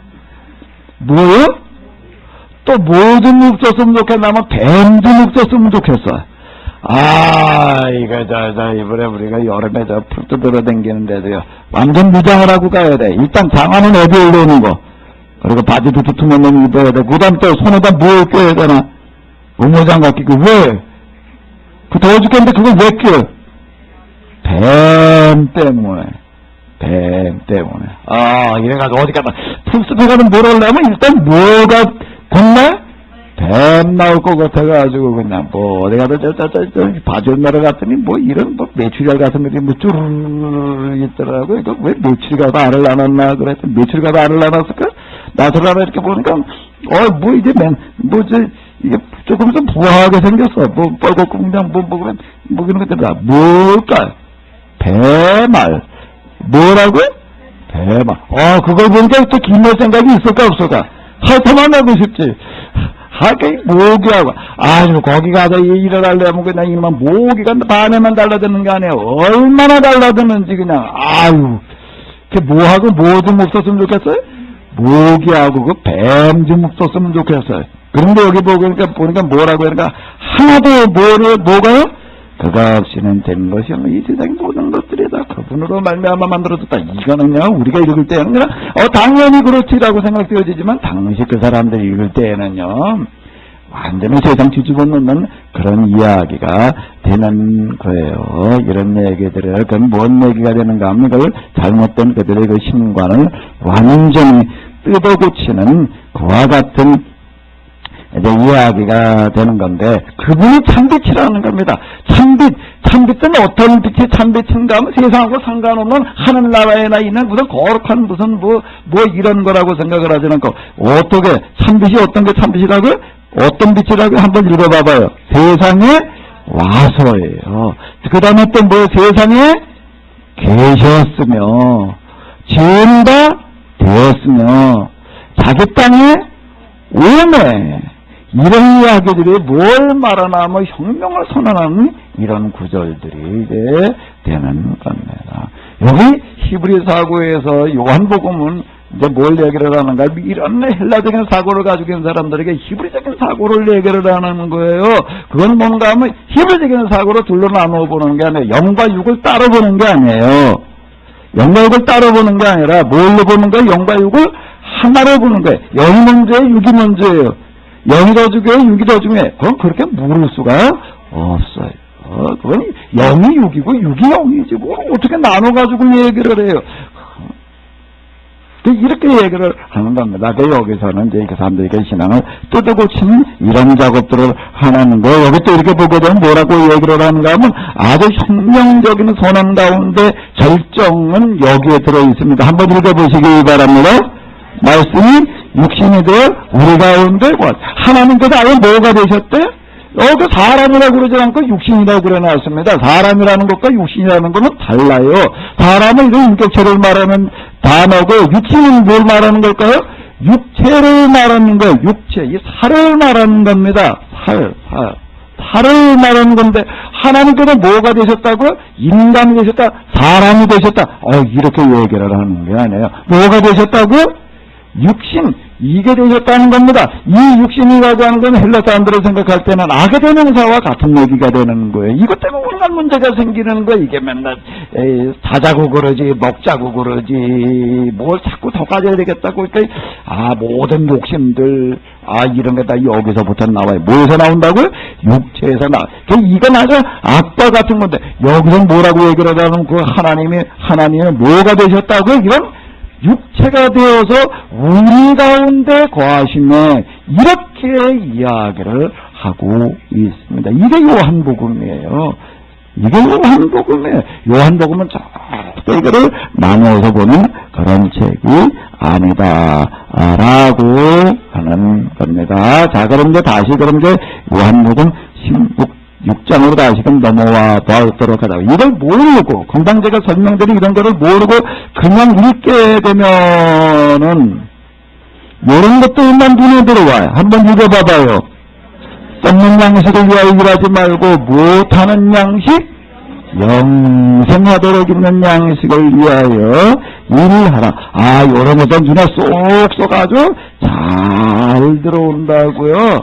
뭐요? 또 뭐 좀 없었으면 좋겠나면 뱀 좀 없었으면 좋겠어요. 이번에 우리가 여름에 풀 뜯으러 다니는데도요, 완전 무장을 하고 가야 돼. 일단 장화는 어디에 올려놓는 거. 그리고 바지도 두툼한 놈 입어야 돼. 그 다음 또 손에다 뭘 껴야 되나? 의무장갑 끼고, 왜? 더워 죽겠는데 그걸 왜 껴? 뱀 때문에. 이래가지고 어디 가면, 풀숲에 가면 뭘 하려면 일단 뭐가 겁나? 뱀 나올 것 같아가지고, 그냥, 어디 가도 바지언나라 갔더니, 이런, 메추리알 같은 것들이 쭈르르르 있더라고요. 이거 왜 메추리가 알을 안 왔나? 그랬더니, 메추리가 알을 안 왔을까? 나서라나 이렇게 보니까, 이게 조금 좀 부하게 생겼어. 뻘겋고, 그냥, 그러면, 이런 것들이다. 뭘까? 배말. 뭐라고? 배말. 그걸 보니까 또 김할 생각이 있을까, 없을까? 하여튼만 하고 싶지. 모기하고, 거기 가서 일을 하려면 그냥 이만 모기가 반에만 달라드는 거 아니에요. 얼마나 달라드는지 그냥, 뭐하고 뭐 좀 없었으면 좋겠어요? 모기하고 뱀 좀 없었으면 좋겠어요. 그런데 여기 보니까 뭐라고 하니까, 하나도 뭐가요? 그가 없이는 된 것이 이 세상의 모든 것들이 다 그분으로 말미암아 만들어졌다. 이거는요, 우리가 읽을 때는 그냥, 당연히 그렇지라고 생각되어지지만, 당시 그 사람들이 읽을 때에는요, 완전히 세상 뒤집어 놓는 그런 이야기가 되는 거예요. 이런 얘기들을, 그건 뭔 얘기가 되는가 하면 이걸 잘못된 그들의 그 신관을 완전히 뜯어고치는 그와 같은 이야기가 되는 건데, 그분이 참빛이라는 겁니다. 참빛은 어떤 빛이 참빛인가 하면 세상하고 상관없는 하늘나라에나 있는 무슨 거룩한 무슨 이런 거라고 생각을 하지 않고, 어떻게, 참빛이 어떤 게 참빛이라고요? 어떤 빛이라고 한번 읽어봐봐요. 세상에 와서예요. 그 다음에 또 세상에 계셨으며, 지은 바 되었으며, 자기 땅에 오매. 이런 이야기들이 뭘 말하나 하면 혁명을 선언하는 이런 구절들이 이제 되는 겁니다. 여기 히브리서고에서 요한복음은 이제 뭘 얘기를 하는가? 이런 헬라적인 사고를 가지고 있는 사람들에게 히브리적인 사고를 얘기를 하는 거예요. 그건 뭔가 하면 히브리적인 사고로 둘로 나누어 보는 게 아니에요. 영과 육을 따로 보는 게 아니에요. 영과 육을 따로 보는 게 아니라 뭘로 보는 거예요? 영과 육을 하나로 보는 거예요. 영이 먼저예요? 육이 먼저예요? 영이 더 중요해요? 육이 더 중요해요? 그건 그렇게 물을 수가 없어요. 그건 영이 육이고 육이 영이지 뭐 어떻게 나눠가지고 얘기를 해요. 이렇게 얘기를 하는 겁니다. 여기서는 이제 그 사람들에게 신앙을 뜯어고치는 이런 작업들을 하는 거예요. 여기 또 이렇게 보게 되면 뭐라고 얘기를 하는가 하면 아주 혁명적인 선언 가운데 절정은 여기에 들어 있습니다. 한번 읽어보시기 바랍니다. 말씀이 육신이 되어 우리 가운데 하나님께서 아예 뭐가 되셨대? 그 사람이라고 그러지 않고 육신이라고 그래놨습니다. 사람이라는 것과 육신이라는 것은 달라요. 사람은 이런 인격체를 말하는 단어고 육신은 뭘 말하는 걸까요? 육체를 말하는 거예요. 육체, 이 살을 말하는 겁니다. 살을 말하는 건데 하나님께서 뭐가 되셨다고요? 인간이 되셨다, 사람이 되셨다. 이렇게 얘기를 하는 게 아니에요. 뭐가 되셨다고요? 육신, 이게 되셨다는 겁니다. 이 육신이라고 하는 건 헬라 사람들을 생각할 때는 악의 대명사와 같은 얘기가 되는 거예요. 이것 때문에 온갖 문제가 생기는 거예요. 이게 맨날 자자고 그러지 먹자고 그러지 뭘 자꾸 더 가져야 되겠다고. 그러니까 모든 욕심들 이런 게 다 여기서부터 나와요. 뭐에서 나온다고요? 육체에서 나와요. 이건 아주 악과 같은 건데 여기서 뭐라고 얘기를 하면 그 하나님이 뭐가 되셨다고요? 이건 육체가 되어서 우리 가운데 거하시네, 이렇게 이야기를 하고 있습니다. 이게 요한복음이에요. 이게 요한복음이에요. 요한복음은 절대 이거를 나누어서 보는 그런 책이 아니다라고 하는 겁니다. 자, 그럼 이제 다시 요한복음 16장으로 다시금 넘어와 보도록 하자. 이걸 모르고, 금방 제가 설명드린 이런 거를 모르고 그냥 읽게 되면은 이런 것들만 눈에 들어와요. 한번 읽어봐봐요. 썩는 양식을 위하여 일하지 말고 못하는 양식, 영생하도록 있는 양식을 위하여 일하라. 요런 것도 눈에 쏙쏙 아주 잘 들어온다고요.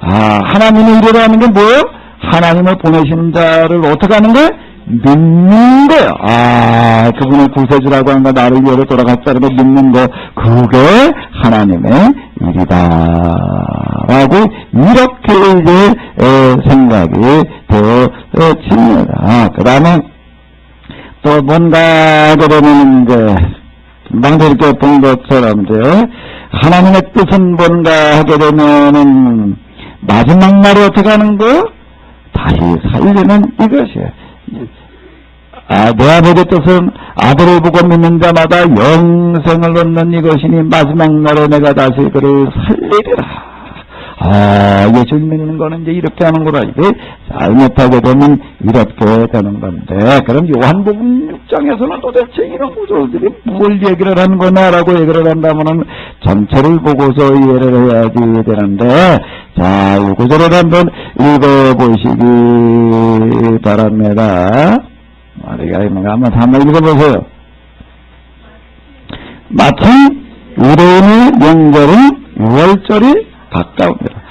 하나님의 일을 하는 게 뭐예요? 하나님을 보내신 자를 어떻게 하는 거예요? 믿는 거예요. 그분의 구세주라고 하는 거, 나를 위하여 돌아갔다는 거 믿는 거, 그게 하나님의 일이다라고 이렇게 이제 생각이 되어집니다. 그 다음에 또 뭔가 그러면 이제 금방 이렇게 본 것처럼 이제 하나님의 뜻은 뭔가 하게 되면은 마지막 날에 어떻게 하는 거예요? 다시 살리는 이것이에요. 내 아버지 뜻은 아들을 보고 믿는 자마다 영생을 얻는 이것이니 마지막 날에 내가 다시 그를 살리리라. 예수를 믿는 거는 이제 이렇게 하는 거라. 이게 잘못하게 되면 이렇게 되는 건데, 그럼 요한복음 6장에서는 도대체 이런 구조들이 뭘 얘기를 하는 거냐라고 얘기를 한다면은 전체를 보고서 이해를 해야지 되는데, 자, 이 구조를 한번 읽어보시기 바랍니다. 우리가 있는가 한번 읽어보세요. 마침 의뢰인의 명절은 6월절이 가까웁니다.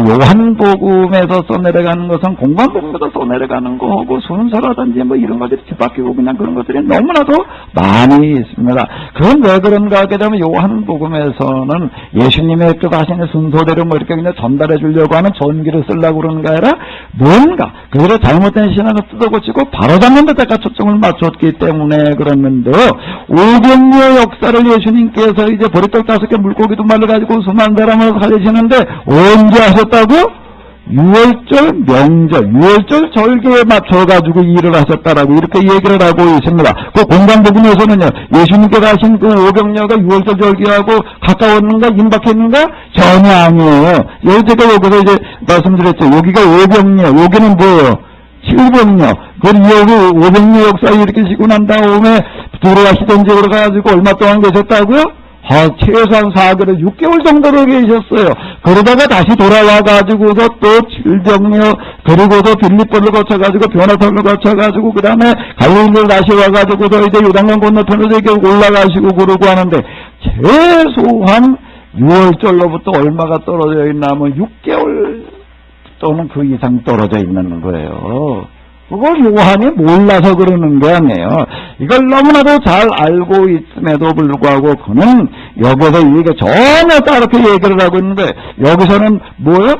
요한복음에서 써내려가는 것은 공관복음에서 써내려가는 거고 순서라든지 뭐 이런 것들이 뒤바뀌고 그냥 그런 것들이 너무나도 많이 있습니다. 그건 왜 그런가 하게 되면 요한복음에서는 예수님의 뜻하시는 순서대로 뭐 이렇게 그냥 전달해 주려고 하는 전기를 쓰려고 그러는 게 아니라 뭔가 그대로 잘못된 신앙을 뜯어고치고 바로잡는 데다가 초점을 맞췄기 때문에 그랬는데요. 오병이어 역사를 예수님께서 이제 보리떡 5개 물고기도 말려가지고 수많은 사람을 살리시는데 언제 하셨다고? 6월절 명절, 6월절 절기에 맞춰가지고 일을 하셨다라고 이렇게 얘기를 하고 있습니다. 그 공관복음에서는요, 예수님께서 하신 그 오병여가 6월절 절기하고 가까웠는가, 임박했는가? 전혀 아니에요. 제가 여기서 이제 말씀드렸죠. 여기가 오병여, 여기는 뭐예요? 7병여. 그럼 여기 오병여 역사 일으키시고 난 다음에 돌아가시던 지역으로 가가지고 얼마 동안 계셨다고요? 최소한 4개월, 6개월 정도로 계셨어요. 그러다가 다시 돌아와가지고서 또 7병여, 그리고서 빌립보를 거쳐가지고 변화선을 거쳐가지고 그 다음에 갈릴리를 다시 와가지고서 이제 요단강 건너편으로 이렇게 올라가시고 그러고 하는데 최소한 6월절로부터 얼마가 떨어져 있나 하면 6개월 또는 그 이상 떨어져 있는 거예요. 그걸 요한이 몰라서 그러는 게 아니에요. 이걸 너무나도 잘 알고 있음에도 불구하고 그는 여기서 이게 전혀 다르게 얘기를 하고 있는데, 여기서는 뭐예요?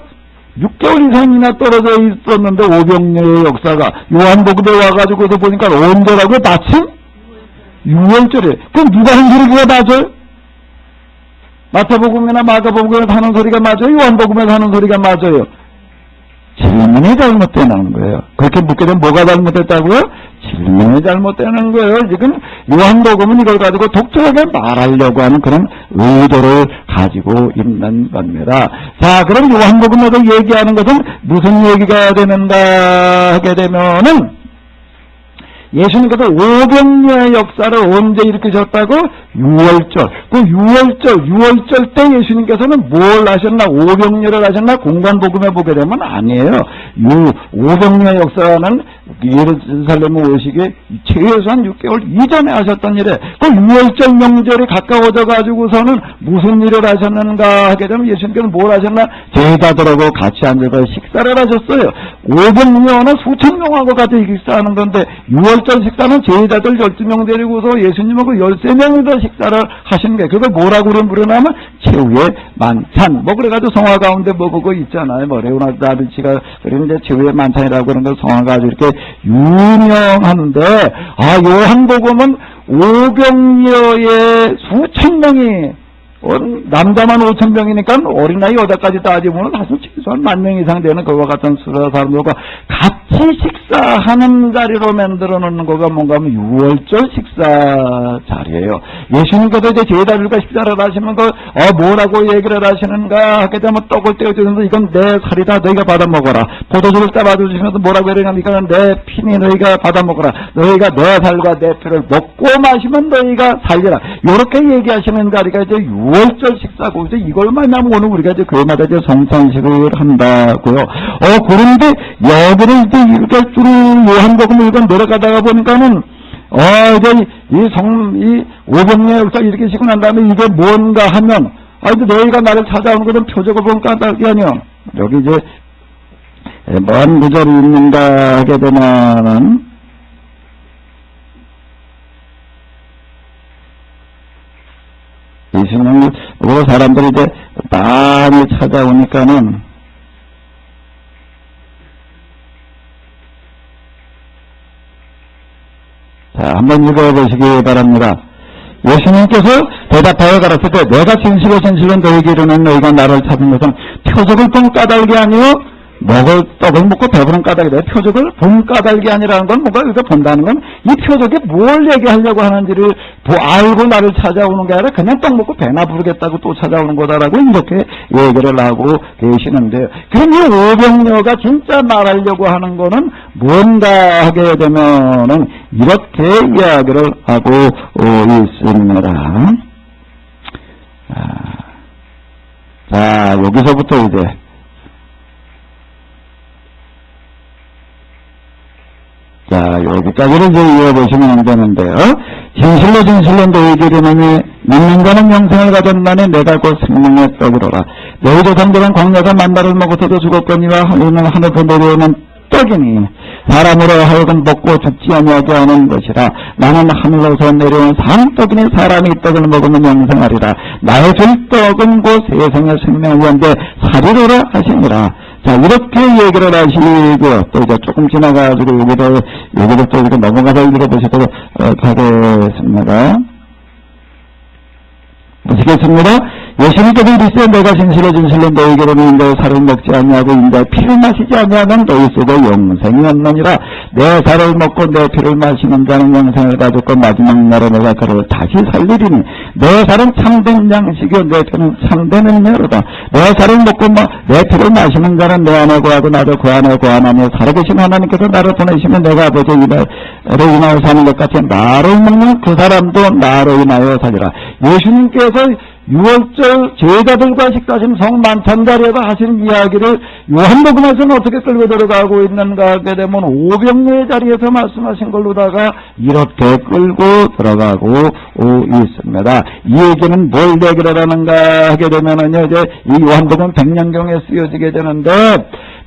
6개월 이상이나 떨어져 있었는데 오병이어의 역사가 요한복음에 와가지고도 보니까 언제라고? 마침 6월절에. 그럼 누가 한 소리가 맞아요? 마태복음이나 마가복음에서 하는 소리가 맞아요? 요한복음에서 하는 소리가 맞아요? 질문이 잘못되는 거예요. 그렇게 묻게 되면 뭐가 잘못됐다고요? 질문이 잘못되는 거예요. 지금 요한복음은 이걸 가지고 독특하게 말하려고 하는 그런 의도를 가지고 있는 겁니다. 자, 그럼 요한복음에서 얘기하는 것은 무슨 얘기가 되는가 하게 되면은, 예수님께서 오병이어의 역사를 언제 일으키셨다고? 6월절. 그 6월절 때 예수님께서는 뭘 하셨나? 오병이어를 하셨나? 공관복음에 보게 되면 아니에요. 오병이어 역사는 예루살렘에 오시기 최소한 6개월 이전에 하셨던 일에, 그 6월절 명절이 가까워져 가지고서는 무슨 일을 하셨는가 하게 되면 예수님께서는 뭘 하셨나? 제자들하고 같이 앉아서 식사를 하셨어요. 오병이어는 수천 명하고 같이 식사하는 건데, 6월절 식사는 제자들 12명 데리고서 예수님하고 13명이서 식사를 하신 게, 그걸 뭐라고 부르냐면 최후의 만찬. 뭐 그래가지고 성화 가운데 뭐 그거 있잖아요. 뭐 레오나르도 다빈치가 그런데 최후의 만찬이라고 그런 거 성화가 아주 이렇게 유명하는데, 요한복음은 오병이어의 수천 명이, 남자만 5,000명이니까 어린아이 여자까지 따지면 사실 최소한 10,000명 이상 되는 그와 같은 수라 사람들과 같이 식사하는 자리로 만들어 놓는 거가 뭔가 하면 6월절 식사 자리예요. 예수님께서 이제 제자들과 식사를 하시면 뭐라고 얘기를 하시는가 하게 되면 떡을 떼어주면서 이건 내 살이다, 너희가 받아 먹어라. 포도주를 따라주시면서 뭐라고 해야되냐면 이거는 내 피니, 너희가 받아 먹어라. 너희가 내 살과 내 피를 먹고 마시면 너희가 살리라. 이렇게 얘기하시는 자리가 이제 6월절 식사고, 이제 이걸 만나면 오늘 우리가 이제 교회마다 이제 성찬식을 한다고요. 그런데 여기를 이제 이렇게 쭉 요한복음을 읽어 내려가다가 보니까는, 이제 이 오병이어 역사 이렇게 시고 난 다음에 이게 뭔가 하면, 이제 너희가 나를 찾아오는 것은 표적을 본 까닭이 아니요. 여기 이제, 뭐한 구절이 있는가 하게 되면은, 예수님을 사람들이 이제 많이 찾아오니까는, 자, 한번 읽어보시기 바랍니다. 예수님께서 대답하여 가라사대 때, 내가 진실로 너희에게 이르는 너희가 나를 찾은 것은 표적을 본 까닭이 아니요 먹을 떡을 먹고 배부른 까닭이다. 표적을 본 까닭이 아니라는 건 뭔가 여기서 본다는 건 이 표적이 뭘 얘기하려고 하는지를 알고 나를 찾아오는 게 아니라 그냥 떡 먹고 배나 부르겠다고 또 찾아오는 거다라고 이렇게 얘기를 하고 계시는데요. 그럼 이 오병이어가 진짜 말하려고 하는 거는 뭔가 하게 되면은 이렇게 이야기를 하고 있습니다. 자, 여기서부터 이제 자, 여기까지를 이제 이어보시면 되는데요. 진실로 너희에게 이르노니 믿는 자는 영생을 가졌나니 내가 곧 생명의 떡이로라. 너희 조상들은 광야에서 만나를 먹어서도 죽었거니와 우리는 하늘에서 내려오는 떡이니 사람으로 하여금 먹고 죽지 아니하게 하는 것이라. 나는 하늘로서 내려온 산떡이니 사람이 이 떡을 먹으면 영생하리라. 나의 줄 떡은 곧 세상의 생명을 위한데 살이로라 하시니라. 자, 이렇게 얘기를 하시고요. 또 이제 조금 지나가지고 여기도 또 이렇게 넘어가서 읽어보시도록 하겠습니다. 보시겠습니다. 예수님께서 이르시되 내가 진실로 너희에게로는 인자의 살을 먹지 아니하고 인자의 피를 마시지 아니하면 너희 속에 영생이 없느니라. 내 살을 먹고 내 피를 마시는 자는 영생을 가졌고 마지막 날에 내가 그를 다시 살리리니 내 살은 참된 양식이요 내 피는 참된 은혜로다. 내 살을 먹고 내 피를 마시는 자는 내 안에 거하고 나도 그 안에 거하나니 살아계신 하나님께서 나를 보내시면 내가 아버지의 이로 인하여 사는 것 같이 나를 먹는 그 사람도 나로 인하여 살리라. 예수님께서 유월절 제자들과 식사하신 성만찬 자리에서 하시는 이야기를 요한복음에서는 어떻게 끌고 들어가고 있는가 하게 되면 오병례 자리에서 말씀하신 걸로다가 이렇게 끌고 들어가고 있습니다. 이 얘기는 뭘 얘기를 하는가 하게 되면은요, 이제 이 요한복음 백년경에 쓰여지게 되는데,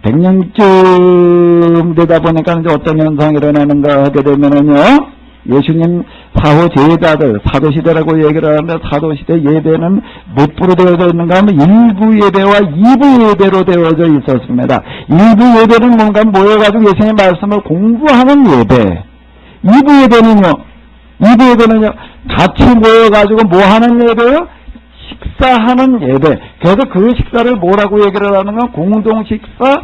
100년쯤 되다 보니까 이제 어떤 현상이 일어나는가 하게 되면은요, 예수님 사후 제자들, 사도시대라고 얘기를 하는데, 사도시대 예배는 몇 부로 되어져 있는가 하면 1부 예배와 2부 예배로 되어져 있었습니다. 1부 예배는 뭔가 모여가지고 예수님의 말씀을 공부하는 예배. 2부 예배는요, 같이 모여가지고 뭐 하는 예배요? 식사하는 예배. 그래서 그 식사를 뭐라고 얘기를 하는 건 공동식사,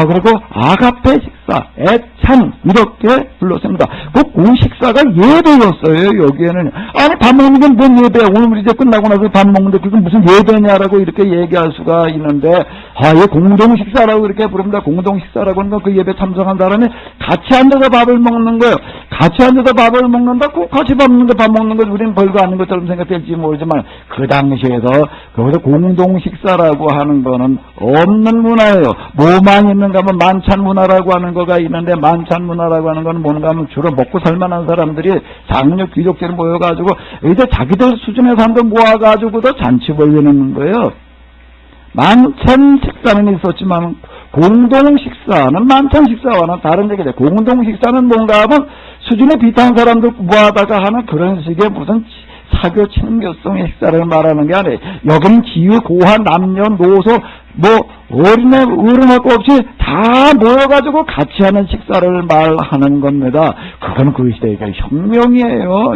그리고 아가페 식사, 애찬, 이렇게 불렀습니다. 그 식사가 예배였어요, 여기에는. 아니, 밥 먹는 게 뭔 예배야? 오늘 이제 끝나고 나서 밥 먹는데 그게 무슨 예배냐라고 이렇게 얘기할 수가 있는데, 이 공동식사라고 이렇게 부릅니다. 공동식사라고 하는 건 그 예배 참석한 사람이 같이 앉아서 밥을 먹는 거예요. 같이 앉아서 밥을 먹는다? 꼭 같이 밥 먹는데 밥 먹는 것 우리는 별거 아닌 것처럼 생각될지 모르지만, 그 당시에서, 거기서 공동식사라고 하는 거는 없는 문화예요. 뭐만 있는가 하면 만찬 문화라고 하는 거가 있는데, 만찬 문화라고 하는 거는 뭔가 하면 주로 먹고 살만한 사람들이 장로 귀족들이 모여가지고 이제 자기들 수준의 사람들 모아가지고도 잔치 벌리는 거예요. 만찬 식사는 있었지만 공동 식사는 만찬 식사와는 다른 얘기죠. 공동 식사는 뭔가 하면 수준에 비슷한 사람들 모아다가 하는 그런 식의 무슨 사교 친교성의 식사를 말하는 게 아니에요. 여기는 지유, 고한, 남녀, 노소, 어린애, 어른할 거 없이 다 모여가지고 같이 하는 식사를 말하는 겁니다. 그건 그 시대의 혁명이에요.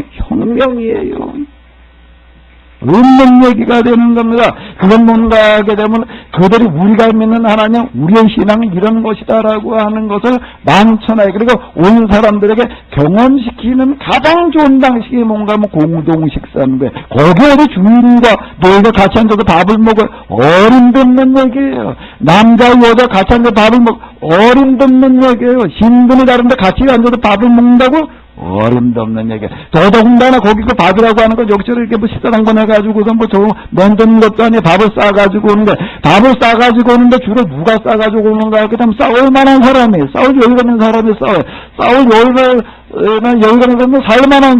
없는 얘기가 되는 겁니다. 그건 뭔가 하게 되면 그들이 우리가 믿는 하나님, 우리의 신앙은 이런 것이다라고 하는 것을 만천하에, 그리고 온 사람들에게 경험시키는 가장 좋은 방식이 뭔가 하면 공동식사인 거예요. 거기 어디 주인과 너희가 같이 앉아서 밥을 먹어요. 어림없는 얘기예요. 남자 여자 같이 앉아서 밥을 어림없는 얘기예요. 신분이 다른데 같이 앉아서 밥을 먹는다고? 어림도 없는 얘기. 더더군다나 거기 그 밥이라고 하는 건 여기저기 이렇게 식사 한 번 해가지고서 만드는 것도 아니고 밥을 싸가지고 오는데, 밥을 싸가지고 오는데 주로 누가 싸가지고 오는가? 그 다음 싸울 만한 사람이, 싸울 여유가 있는 사람이 싸워요. 싸울 여유가 있는 사람은 살만한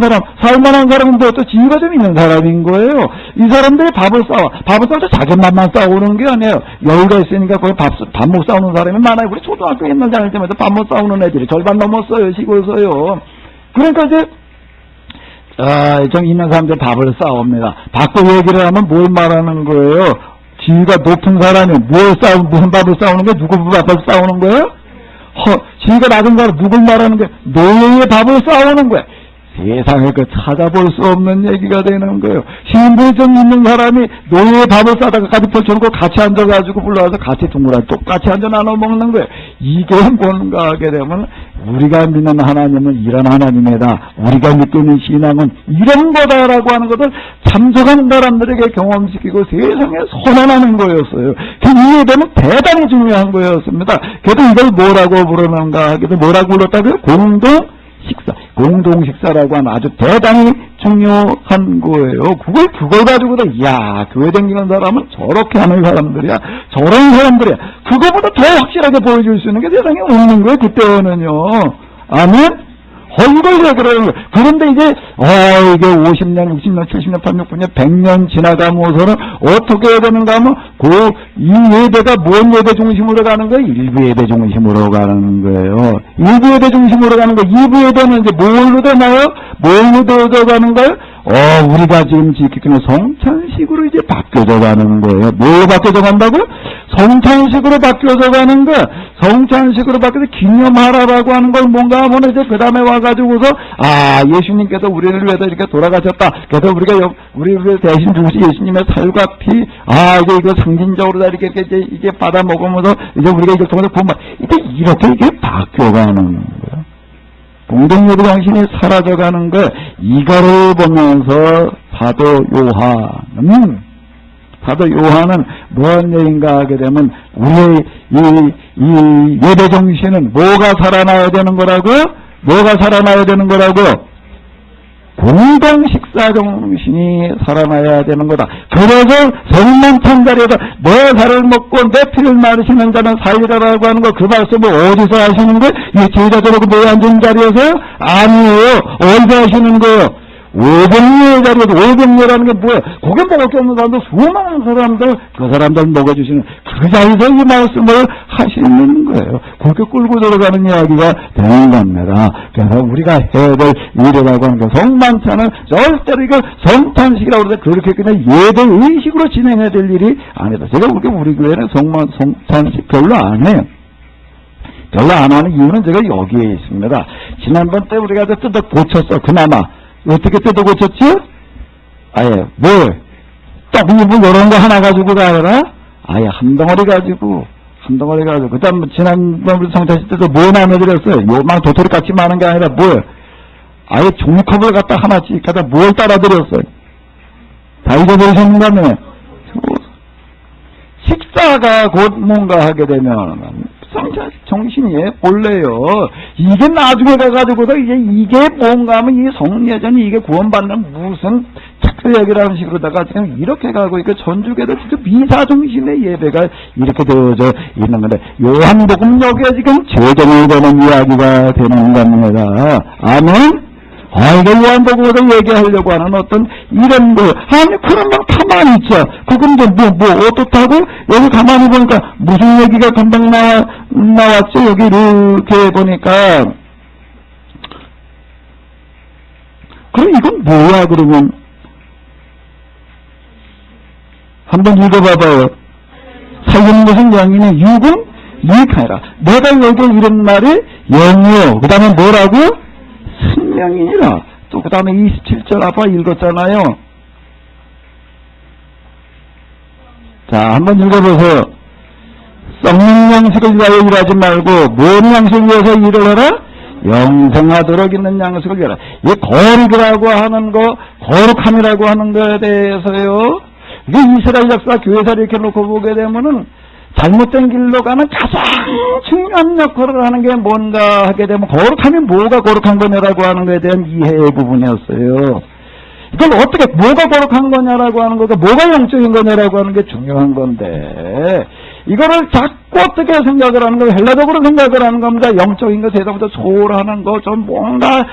사람은 또 지위가 좀 있는 사람인 거예요. 이 사람들이 밥을 싸울 때 자기만만 싸우는 게 아니에요. 여유가 있으니까 거기 밥 못 싸우는 사람이 많아요. 우리 초등학교 옛날 다닐 때마다 밥 못 싸우는 애들이 절반 넘었어요, 시골서요. 그러니까 이제 좀 있는 사람들 밥을 싸웁니다. 바꿔 얘기를 하면 뭘 말하는 거예요? 지위가 높은 사람이 무슨 밥을 싸우는 거예요? 누구 밥을 싸우는 거예요? 지위가 낮은 사람 누굴 말하는 거예요? 노예의 밥을 싸우는 거예요. 세상에 찾아볼 수 없는 얘기가 되는 거예요. 신분이 좀 있는 사람이 노예의 밥을 싸다가 같이 펼쳐놓고 같이 앉아가지고 불러와서 같이 둥그라 똑같이 앉아 나눠 먹는 거예요. 이게 뭔가 하게 되면 우리가 믿는 하나님은 이런 하나님이다, 우리가 믿고 있는 신앙은 이런 거다라고 하는 것을 참석한 사람들에게 경험시키고 세상에 선언하는 거였어요. 이 예배는 대단히 중요한 거였습니다. 그래도 이걸 뭐라고 부르는가 하게 되면 뭐라고 불렀다고요? 공동식사라고 하는 아주 대단히 중요한 거예요. 그걸 가지고도, 교회 다니는 사람은 저렇게 하는 사람들이야, 저런 사람들이야. 그거보다 더 확실하게 보여줄 수 있는 게 세상에 없는 거예요, 그때는요. 아멘? 이걸 얘기를 하는 거예요. 그런데 이제, 이게 50년, 60년, 70년, 80년, 100년 지나가면서는 어떻게 해야 되는가 하면, 이 예배가 뭔 예배 중심으로 가는 거예요? 일부 예배 중심으로 가는 거예요. 일부 예배 중심으로 가는 거예요. 2부 예배는 이제 뭘로 되나요? 뭘로 되어져 가는 거예요? 우리가 지금 지키는 성찬식으로 이제 바뀌어져 가는 거예요. 뭘로 바뀌어져 간다고요? 성찬식으로 바뀌어져 가는 거예요. 성찬식으로 바뀌어서 기념하라라고 하는 걸 뭔가 하면 이제 그 다음에 와가지고서, 예수님께서 우리를 위해서 이렇게 돌아가셨다. 그래서 우리를 대신 죽으신 예수님의 살과 피, 이거 상징적으로 다 이렇게 이제 받아 먹으면서 이제 우리가 이걸 통해서 구원, 이렇게 바뀌어가는 거예요. 공동예배 정신이 사라져가는 거, 이거를 보면서 사도 요한은 무슨 얘기인가 하게 되면, 우리의 이 예배 정신은 뭐가 살아나야 되는 거라고요? 공동 식사 정신이 살아나야 되는 거다. 그래서 성만찬 자리에서 내 살을 먹고 내 피를 마시는 자는 살리라라고 하는 거, 그 말씀을 어디서 하시는 거예요? 이 제자들하고 모여 앉은 자리에서요? 아니에요. 어디서 하시는 거예요? 오병이의 자리에서. 오병이라는 게 뭐예요? 고기 먹을 게 없는 사람들, 수많은 사람들, 그 사람들 먹어주시는 그 자리에서 이 말씀을 하시는 거예요. 그렇게 끌고 들어가는 이야기가 되는 겁니다. 그래서 우리가 해야 될 일이라고 하는 거, 성만찬은 절대로 이거 성탄식이라고 그러는데 그렇게 그냥 예배 의식으로 진행해야 될 일이 아니다. 제가 우리 교회는 성탄식 별로 안 해요. 별로 안 하는 이유는 제가 여기에 있습니다. 지난번 때 우리가 뜯어 고쳤어. 그나마. 어떻게 뜯어 고쳤지? 아예, 뭘? 떡이 뭐 이런 거 하나 가지고 가라? 아예 한 덩어리 가지고. 그 다음 지난번 성탄식 때도 뭐 나눠드렸어요? 요만 도토리 같이 많은 게 아니라 뭘? 아예 종이컵을 갖다 하나씩 갖다 뭘 따라드렸어요? 다 잊어버리셨는가며? 식사가 곧 뭔가 하게 되면 성찬 정신이 본래요. 이게 나중에 가가지고서 이게 뭔가 하면 이 성례전이 이게 구원받는 무슨 착수 얘기라는 식으로다가 지금 이렇게 가고 있고 전주교도 진짜 미사 중심의 예배가 이렇게 되어져 있는 건데, 요한복음 여기에 지금 제정이 되는 이야기가 되는 겁니다. 아멘. 이거 요한복음에서 얘기하려고 하는 어떤 이런 거. 아니, 그러면 가만히 있자. 그건 뭐 어떻다고? 여기 가만히 보니까 무슨 얘기가 금방 나왔죠? 여기 이렇게 보니까. 그럼 이건 뭐야, 그러면? 한번 읽어봐봐요. 살리는 것은 영이니 육은 유익하니라. 내가 여기 이런 말이 영이요. 그 다음에 뭐라고? 생명이니라. 또 그 다음에 27절 아빠 읽었잖아요. 자, 한번 읽어보세요. 썩는 양식을 위하여 일하지 말고 뭔 양식을 위해서 일을 하라? 영생하도록 있는 양식을 위하라. 이 거룩이라고 하는 거, 거룩함이라고 하는 거에 대해서요, 이게 이스라엘 역사 교회사를 이렇게 놓고 보게 되면은 잘못된 길로 가는 가장 중요한 역할을 하는 게 뭔가 하게 되면, 거룩함이 뭐가 거룩한 거냐라고 하는 것에 대한 이해의 부분이었어요. 이걸 어떻게, 뭐가 거룩한 거냐라고 하는 거가, 뭐가 영적인 거냐라고 하는 게 중요한 건데, 이거를 자꾸 어떻게 생각을 하는 거예요? 헬라적으로 생각을 하는 겁니다. 영적인 거, 세상부터 소홀하는 거, 좀 뭔가,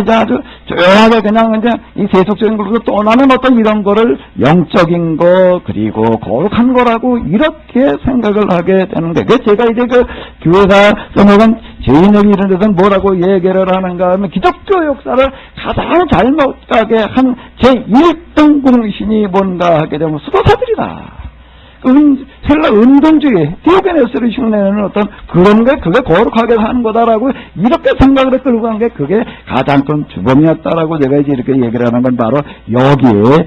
이제 아주 조용하게 그냥 이제 이 세속적인 걸로 떠나는 어떤 이런 거를 영적인 거, 그리고 거룩한 거라고 이렇게 생각을 하게 되는데, 그 제가 이제 그 교회사 써먹은 제인여기 이런 데서는 뭐라고 얘기를 하는가 하면, 기독교 역사를 가장 잘못 가게 한 제1등 공신이 뭔가 하게 되면 수도사들이다. 헬라 은동주의, 디오게네스를 흉내내는 어떤 그런 게, 그게 거룩하게 사는 거다라고 이렇게 생각을 끌고 간 게 그게 가장 큰 주범이었다라고 제가 이제 이렇게 얘기를 하는 건 바로 여기에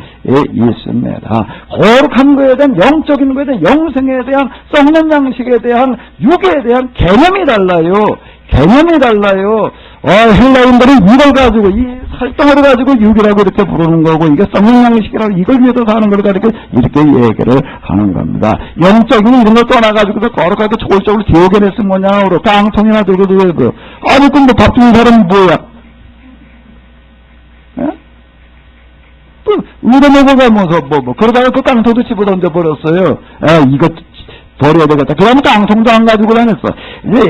있습니다. 거룩한 거에 대한, 영적인 거에 대한, 영생에 대한, 썩는 양식에 대한, 육에 대한 개념이 달라요. 개념이 달라요. 헬라인들은 이걸 가지고, 이 살덩어를 가지고 육이라고 이렇게 부르는 거고, 이게 썩는 양식이라고 이걸 위해서 사는 걸 가지고 이렇게 얘기를 하는 겁니다. 영적인 이런 걸 떠나가지고서 거룩하게 초월적으로 디오게네스 뭐냐고, 깡통이나 들고 들고. 아니, 그럼 뭐 밥 주는 사람은 뭐야? 또, 의뢰먹어가면서 그러다가 그 깡통도 집어 던져버렸어요. 이거 버려야 되겠다. 그러면 깡통도 안 가지고 다녔어. 이제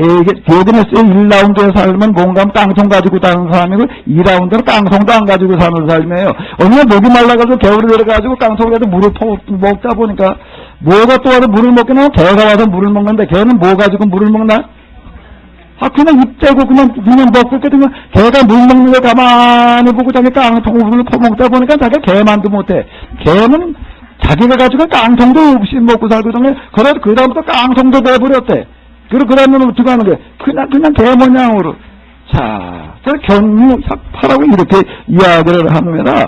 디오게네스의 1라운드에 살면 뭔가 하면 깡통 가지고 다니는 사람이고, 2라운드는 깡통도 안 가지고 사는 사람이에요. 어느 날 목이 말라가지고 겨울에 들어가지고 깡통에도 물을 먹다 보니까, 뭐가 또 와서 물을 먹긴 하면 개가 와서 물을 먹는데, 개는 뭐 가지고 물을 먹나? 그냥 입 대고 그냥 먹고 있거든요. 개가 물 먹는 걸 가만히 보고 자기 깡통을 퍼먹다 보니까 자기가 개만도 못해. 개는 자기가 가지고 깡통도 없이 먹고 살거든요. 그래서 그 다음부터 깡통도 내버렸대. 그리고 그 다음에는 어떻게 하는 거예요? 그냥 개 모양으로. 자, 경유학파라고 이렇게 이야기를 합니다.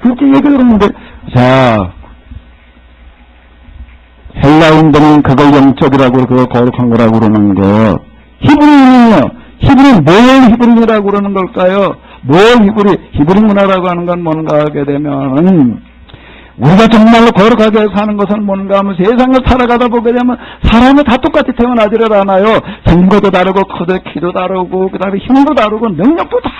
그렇게 얘기를 하는데, 자, 헬라인들은 그걸 영적이라고, 그걸 거룩한 거라고 그러는 거. 히브리인은요, 뭘 히브리인이라고 그러는 걸까요? 뭘 히브리 문화라고 하는 건 뭔가 하게 되면은, 우리가 정말로 거룩하게 사는 것은 뭔가 하면 세상을 살아가다 보게 되면 사람은 다 똑같이 태어나지를 않아요. 생거도 다르고 키도 다르고 그 다음에 힘도 다르고 능력도 다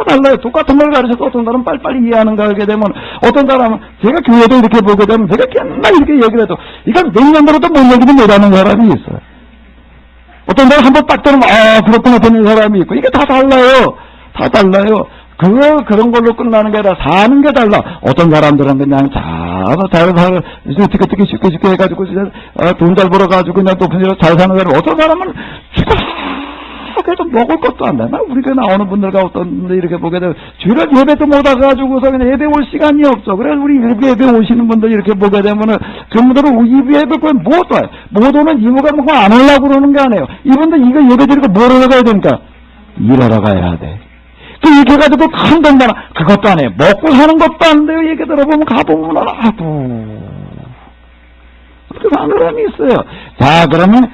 달라요. 똑같은 걸 가르쳐서 어떤 사람은 빨리빨리 이해하는 거 하게 되면 어떤 사람은 제가 교회도 이렇게 보게 되면 제가 맨날 이렇게 얘기를 해도 이건 내년으로도 뭔 얘기도 못하는 사람이 있어요. 어떤 사람은 한번 딱 들으면 그렇구나 되는 사람이 있고 이게 다 달라요. 다 달라요. 그런 걸로 끝나는 게 아니라 사는 게 달라. 어떤 사람들은 그냥 어떻게 쉽게 해가지고, 돈 잘 벌어가지고 그냥 높은 데로 잘 사는 사람, 어떤 사람은 그래도 먹을 것도 안 되나? 우리가 나오는 분들과 어떤 분들 이렇게 보게 되면, 주일날 예배도 못 와가지고서 그냥 예배 올 시간이 없어. 그래서 우리 예배 오시는 분들 이렇게 보게 되면은, 그분들은 예배 거의 못 와요. 못 오면 이모가 뭐 안 하려고 그러는 게 아니에요. 이분들 이거 예배 드리고 뭘 하러 가야 되니까? 일하러 가야 돼. 이렇게 해가지고 큰 돈 많아. 그것도 안 해요. 먹고 사는 것도 안 돼요. 얘기 들어보면 가보면 그렇게 사는 사람이 있어요. 자, 그러면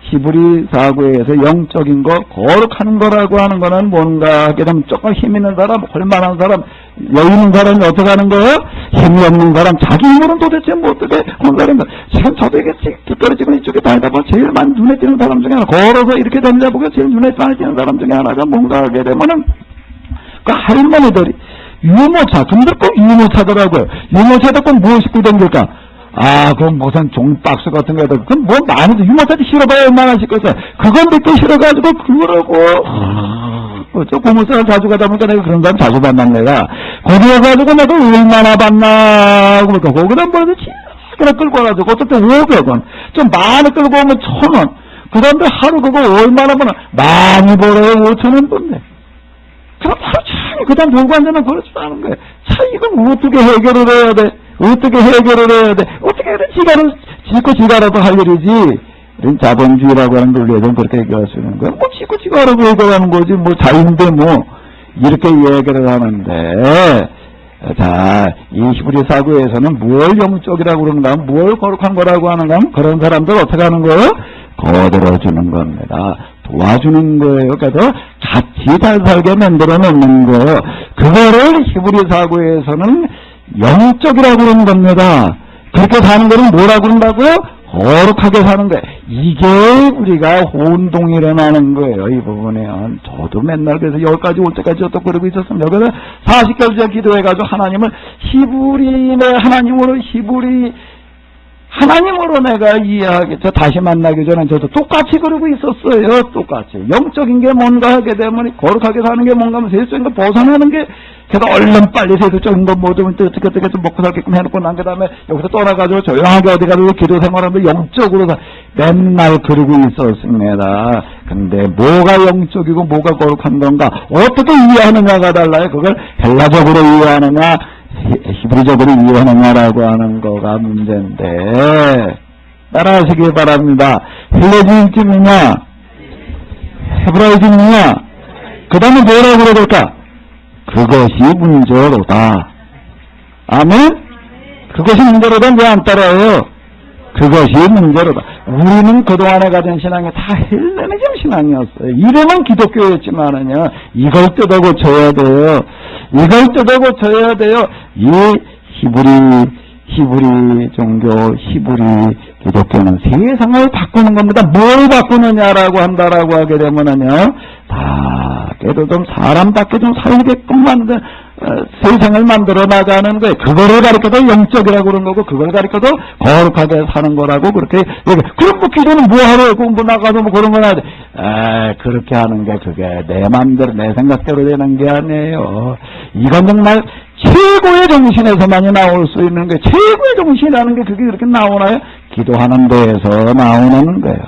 히브리 사고에서 영적인 거, 거룩한 거라고 하는 거는 뭔가 하게 되면 조금 힘 있는 사람, 헐만한 사람, 여유 있는 사람이 어떻게 하는 거예요? 힘이 없는 사람, 자기 힘으로는 도대체 뭐 어떻게 하는 사람인가? 지금 저도 이게 특별히 지금 이쪽에 다니다 보면 제일 많이 눈에 띄는 사람 중에 하나, 걸어서 이렇게 다니다보면 제일 눈에 많이 띄는 사람 중에 하나가 뭔가 하게 되면은, 그 할머니들이, 유모차, 근데 꼭 유모차더라고요. 유모차도 꼭 무엇이 싣고 다닐까? 그럼 무슨 종박스 같은 거, 그건 뭐 많이도 유모차도 실어봐야 얼마나 싣겠어요. 그건 늦게 실어가지고, 그러고, 저 고물상을 자주 가다 보니까 내가 그런 사람 자주 만난 거야. 거기 와가지고 내가 얼마나 봤나, 그러니까 거기다 뭐라도 치그나 끌고 와가지고, 어떨 때 500원, 좀 많이 끌고 오면 1,000원. 그 다음에 하루 그거 얼마나 버나, 많이 벌어요, 5,000원 번네. 그럼 하루 참, 그 다음 돌고 앉으면 그렇지 않은 거예요. 참, 이건 어떻게 해결을 해야 돼? 어떻게 해결을 해야 돼? 어떻게 지가를 짓고 지가라도 할 일이지. 이런 자본주의라고 하는 논리에서는 그렇게 얘기할 수 있는 거야. 뭐 짓고 지가라도 얘기하는 거지. 뭐 자유인데 뭐 이렇게 얘기를 하는데, 자, 이 히브리 사고에서는 뭘 영적이라고 그러는가, 뭘 거룩한 거라고 하는가, 그런 사람들 어떻게 하는 거예요? 거들어주는 겁니다. 도와주는 거예요. 그래서 같이 잘 살게 만들어 놓는 거예요. 그거를 히브리 사고에서는 영적이라고 그러는 겁니다. 그렇게 사는 거는 뭐라고 그런다고요? 거룩하게 사는 거예요. 이게 우리가 혼동이라는 거예요. 이 부분에는. 저도 맨날 그래서 여기까지 올 때까지 또 그러고 있었습니다. 그래서 40개월 기도해가지고 하나님을 하나님으로 내가 이해하겠죠. 다시 만나기 전에 저도 똑같이 그러고 있었어요. 똑같이. 영적인 게 뭔가 하게 되면, 거룩하게 사는 게 뭔가 하면 세속인 거 벗어나는 게, 그래서 얼른 빨리 세속적인 거 뭐 좀 어떻게 좀 먹고 살게끔 해놓고 난 그 다음에 여기서 떠나가지고 조용하게 어디 가서 기도 생활하면서 영적으로 맨날 그러고 있었습니다. 근데 뭐가 영적이고 뭐가 거룩한 건가? 어떻게 이해하느냐가 달라요. 그걸 헬라적으로 이해하느냐, 히브리적으로 이해하느냐라고 하는 거가 문제인데, 따라하시기 바랍니다. 헬레니즘이냐, 헤브라이즘이냐, 그 다음에 뭐라고 그래야 될까? 그것이 문제로다. 아멘? 그것이 문제로다. 왜 안 따라요? 그것이 문제로다. 우리는 그동안에 가진 신앙이 다 헬레니즘 신앙이었어요. 이름은 기독교였지만은요, 이걸 뜯어 고쳐야 돼요. 이걸 뜯어 고쳐야 돼요. 이 히브리 종교, 히브리 기독교는 세상을 바꾸는 겁니다. 뭘 바꾸느냐라고 한다라고 하게 되면은요, 밖에도 좀 사람답게 좀 살게끔 만든 세상을 만들어 나가는 거예요. 그거를 가르쳐도 영적이라고 그런 거고, 그걸 가르쳐도 거룩하게 사는 거라고 그렇게 얘기해. 그럼 뭐 기도는 뭐 하러 공부 나가서 뭐 그런 건 하지. 그렇게 하는 게 그게 내 맘대로 내 생각대로 되는 게 아니에요. 이건 정말 최고의 정신에서만이 나올 수 있는 거예요. 최고의 정신이라는 게 그게 그렇게 나오나요? 기도하는 데에서 나오는 거예요.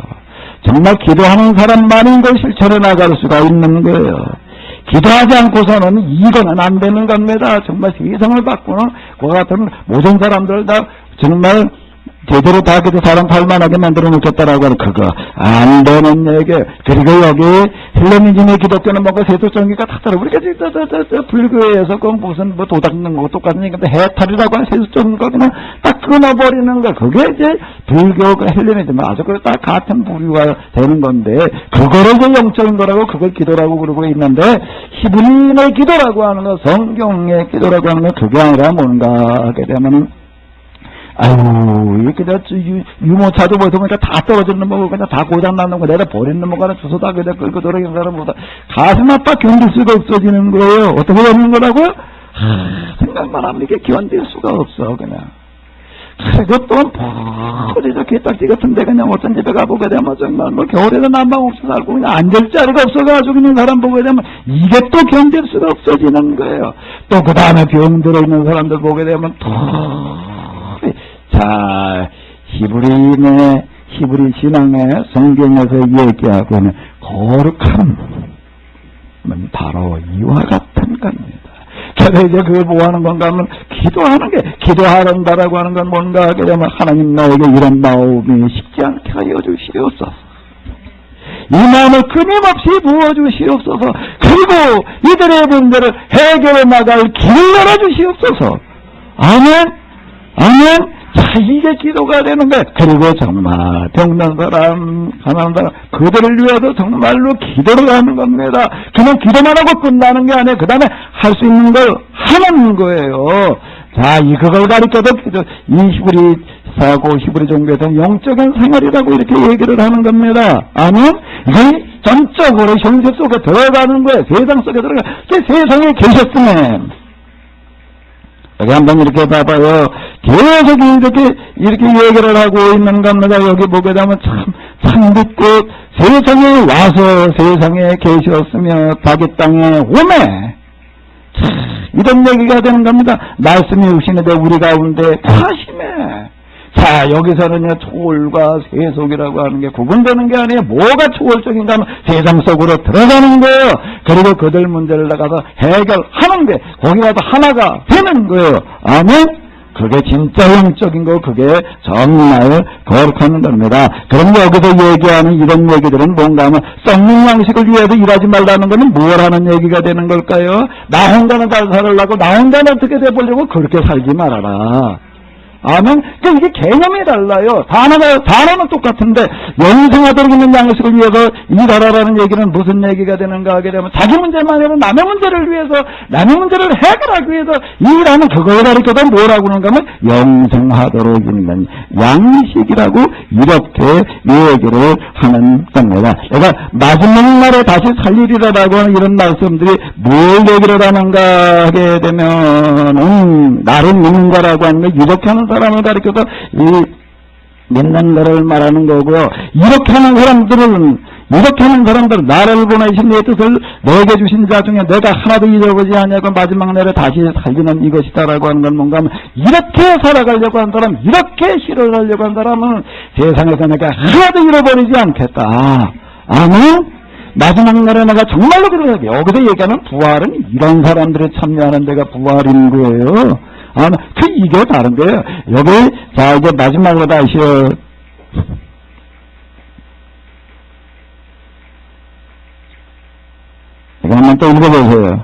정말 기도하는 사람만이 이걸 실천해 나갈 수가 있는 거예요. 기도하지 않고서는 이거는 안 되는 겁니다. 정말 세상을 바꾸는 그와 같은 모든 사람들 다 정말 제대로 다 그저 사람 살만하게 만들어 놓겠다라고 하는 그거 안 되는 얘기예요. 그리고 여기 헬레니즘의 기독교는 뭔가 세속적인가 다 따라 우리가 불교에서 그 무슨 뭐 도닦는 거 똑같은 얘기인데 해탈이라고 하는 세속적인 거 그냥 딱 끊어버리는 거 그게 이제 불교가 헬레니즘 아주 그 딱 같은 부류가 되는 건데 그거를 이제 영적인 거라고 그걸 기도라고 그러고 있는데 히브리인의 기도라고 하는 거 성경의 기도라고 하는 거 그게 아니라 뭔가 하게 되면은 아유, 이렇게 유모차도 벌써 보니까 다 떨어지는 거, 그냥 다 고장나는 거, 내가 버리는 거, 하나 주워다 그냥 끌고 돌아가는 사람보다 가슴 아파 견딜 수가 없어지는 거예요. 어떻게 되는 거라고요? 생각만 하면 이게 견딜 수가 없어, 그냥. 그리고 또, 어디 저 개딱지 같은데 그냥 어떤 집에 가보게 되면 정말 뭐 겨울에도 난방 없어 살고 그냥 앉을 자리가 없어가지고 있는 사람 보게 되면 이게 또 견딜 수가 없어지는 거예요. 또 그 다음에 병 들어있는 사람들 보게 되면 또, 자, 히브리 신앙의 성경에서 얘기하고 있는 거룩함은 바로 이와 같은 겁니다. 그래서 이제 그걸 뭐 하는 건가 하면 기도하는 게, 기도하는다라고 하는 건 뭔가 하게 되면 하나님 나에게 이런 마음이 쉽지 않게 하여 주시옵소서. 이 마음을 끊임없이 부어주시옵소서. 그리고 이들의 문제를 해결해 나갈 길을 열어주시옵소서. 아멘. 아멘. 자, 이게 기도가 되는 거예요. 그리고 정말 병난 사람, 가난한 사람, 그들을 위해서 정말로 기도를 하는 겁니다. 그냥 기도만 하고 끝나는 게 아니에요. 그 다음에 할 수 있는 걸 하는 거예요. 자, 그걸 가르쳐도 이 히브리 종교에서는 영적인 생활이라고 이렇게 얘기를 하는 겁니다. 아멘? 이게 전적으로 현실 속에 들어가는 거예요. 세상 속에 들어가. 세상에 계셨으면. 여기 한번 이렇게 봐봐요. 계속 이렇게 얘기를 하고 있는 겁니다. 여기 보게 되면 참 듣고 세상에 와서 세상에 계셨으며 자기 땅에 오매. 이런 얘기가 되는 겁니다. 말씀이 오시는데 우리 가운데 하심에. 자, 여기서는요, 초월과 세속이라고 하는 게 구분되는 게 아니에요. 뭐가 초월적인가 하면 세상 속으로 들어가는 거예요. 그리고 그들 문제를 나가서 해결하는 게, 거기 가서 하나가 되는 거예요. 아멘? 그게 진짜 영적인 거, 그게 정말 거룩한 겁니다. 그럼 여기서 얘기하는 이런 얘기들은 뭔가 하면 썩는 양식을 위해서 일하지 말라는 거는 뭘 하는 얘기가 되는 걸까요? 나 혼자는 잘 살으려고, 나 혼자는 어떻게 돼보려고 그렇게 살지 말아라. 아멘. 그러니까 이게 개념이 달라요. 단어는 똑같은데 영생하도록 있는 양식을 위해서 일하라라는 얘기는 무슨 얘기가 되는가 하게 되면 자기 문제만 아니라 남의 문제를 위해서 남의 문제를 해결하기 위해서 일하는 그걸 가르쳐도 뭐라고 그러는가 하면 영생하도록 있는 양식이라고 이렇게 얘기를 하는 겁니다. 그러니까 마지막 날에 다시 살리리라라고 하는 이런 말씀들이 뭘 얘기를 하는가 하게 되면 나를 믿는 거라고 하는 게 이렇게 하는 사람을 가리켜서 믿는 거를 말하는 거고요. 이렇게 하는 사람들은 나를 보내신 내 뜻을 내게 주신 자 중에 내가 하나도 잊어보지 않냐고 마지막 날에 다시 살리는 이것이다라고 하는 건 뭔가 하면 이렇게 살아가려고 한 사람, 이렇게 실현하려고 한 사람은 세상에서 내가 하나도 잃어버리지 않겠다. 아멘. 마지막 날에 내가 정말로 그러게. 여기서 얘기하는 부활은 이런 사람들이 참여하는 데가 부활인 거예요. 이게 다른 거예요. 여기, 자, 이제 마지막으로 다시요. 이거 한번 또 읽어보세요.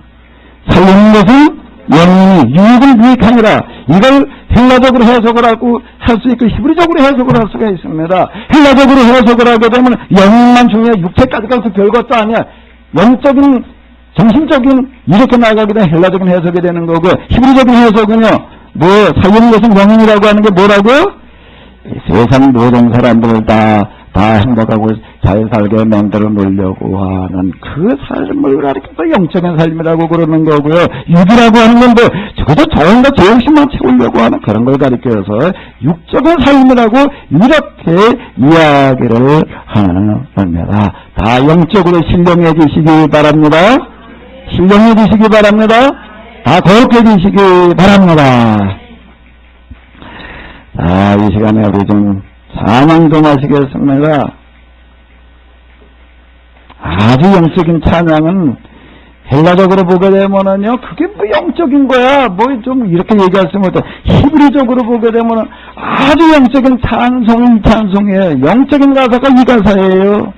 살리는 것은 영혼이 유익을 유익하니라. 이걸 헬라적으로 해석을 하고 할 수 있고 히브리적으로 해석을 할 수가 있습니다. 헬라적으로 해석을 하게 되면 영혼만 중요해. 육체까지 가서 별것도 아니야. 영적인 정신적인 이렇게 나가게 되면 헬라적인 해석이 되는 거고 히브리적인 해석은요. 살리는 것은 영혼이라고 하는 게 뭐라고요? 세상 모든 사람들을 다 행복하고 잘 살게 만들어 놓으려고 하는 그 삶을 가리켜서 영적인 삶이라고 그러는 거고요. 육이라고 하는 건 적어도 좋은 거 제 욕심만 채우려고 하는 그런 걸 가리켜서 육적인 삶이라고 이렇게 이야기를 하는 겁니다. 다 영적으로 신령해지시기 바랍니다. 신령해지시기 바랍니다. 다 거룩해지시기 바랍니다. 자, 이 시간에 우리 좀 찬양 좀 하시겠습니다. 아주 영적인 찬양은 헬라적으로 보게 되면은요, 그게 뭐 영적인 거야. 뭐 좀 이렇게 얘기할 수 없다. 히브리적으로 보게 되면은 아주 영적인 찬송이에요. 영적인 가사가 이 가사예요.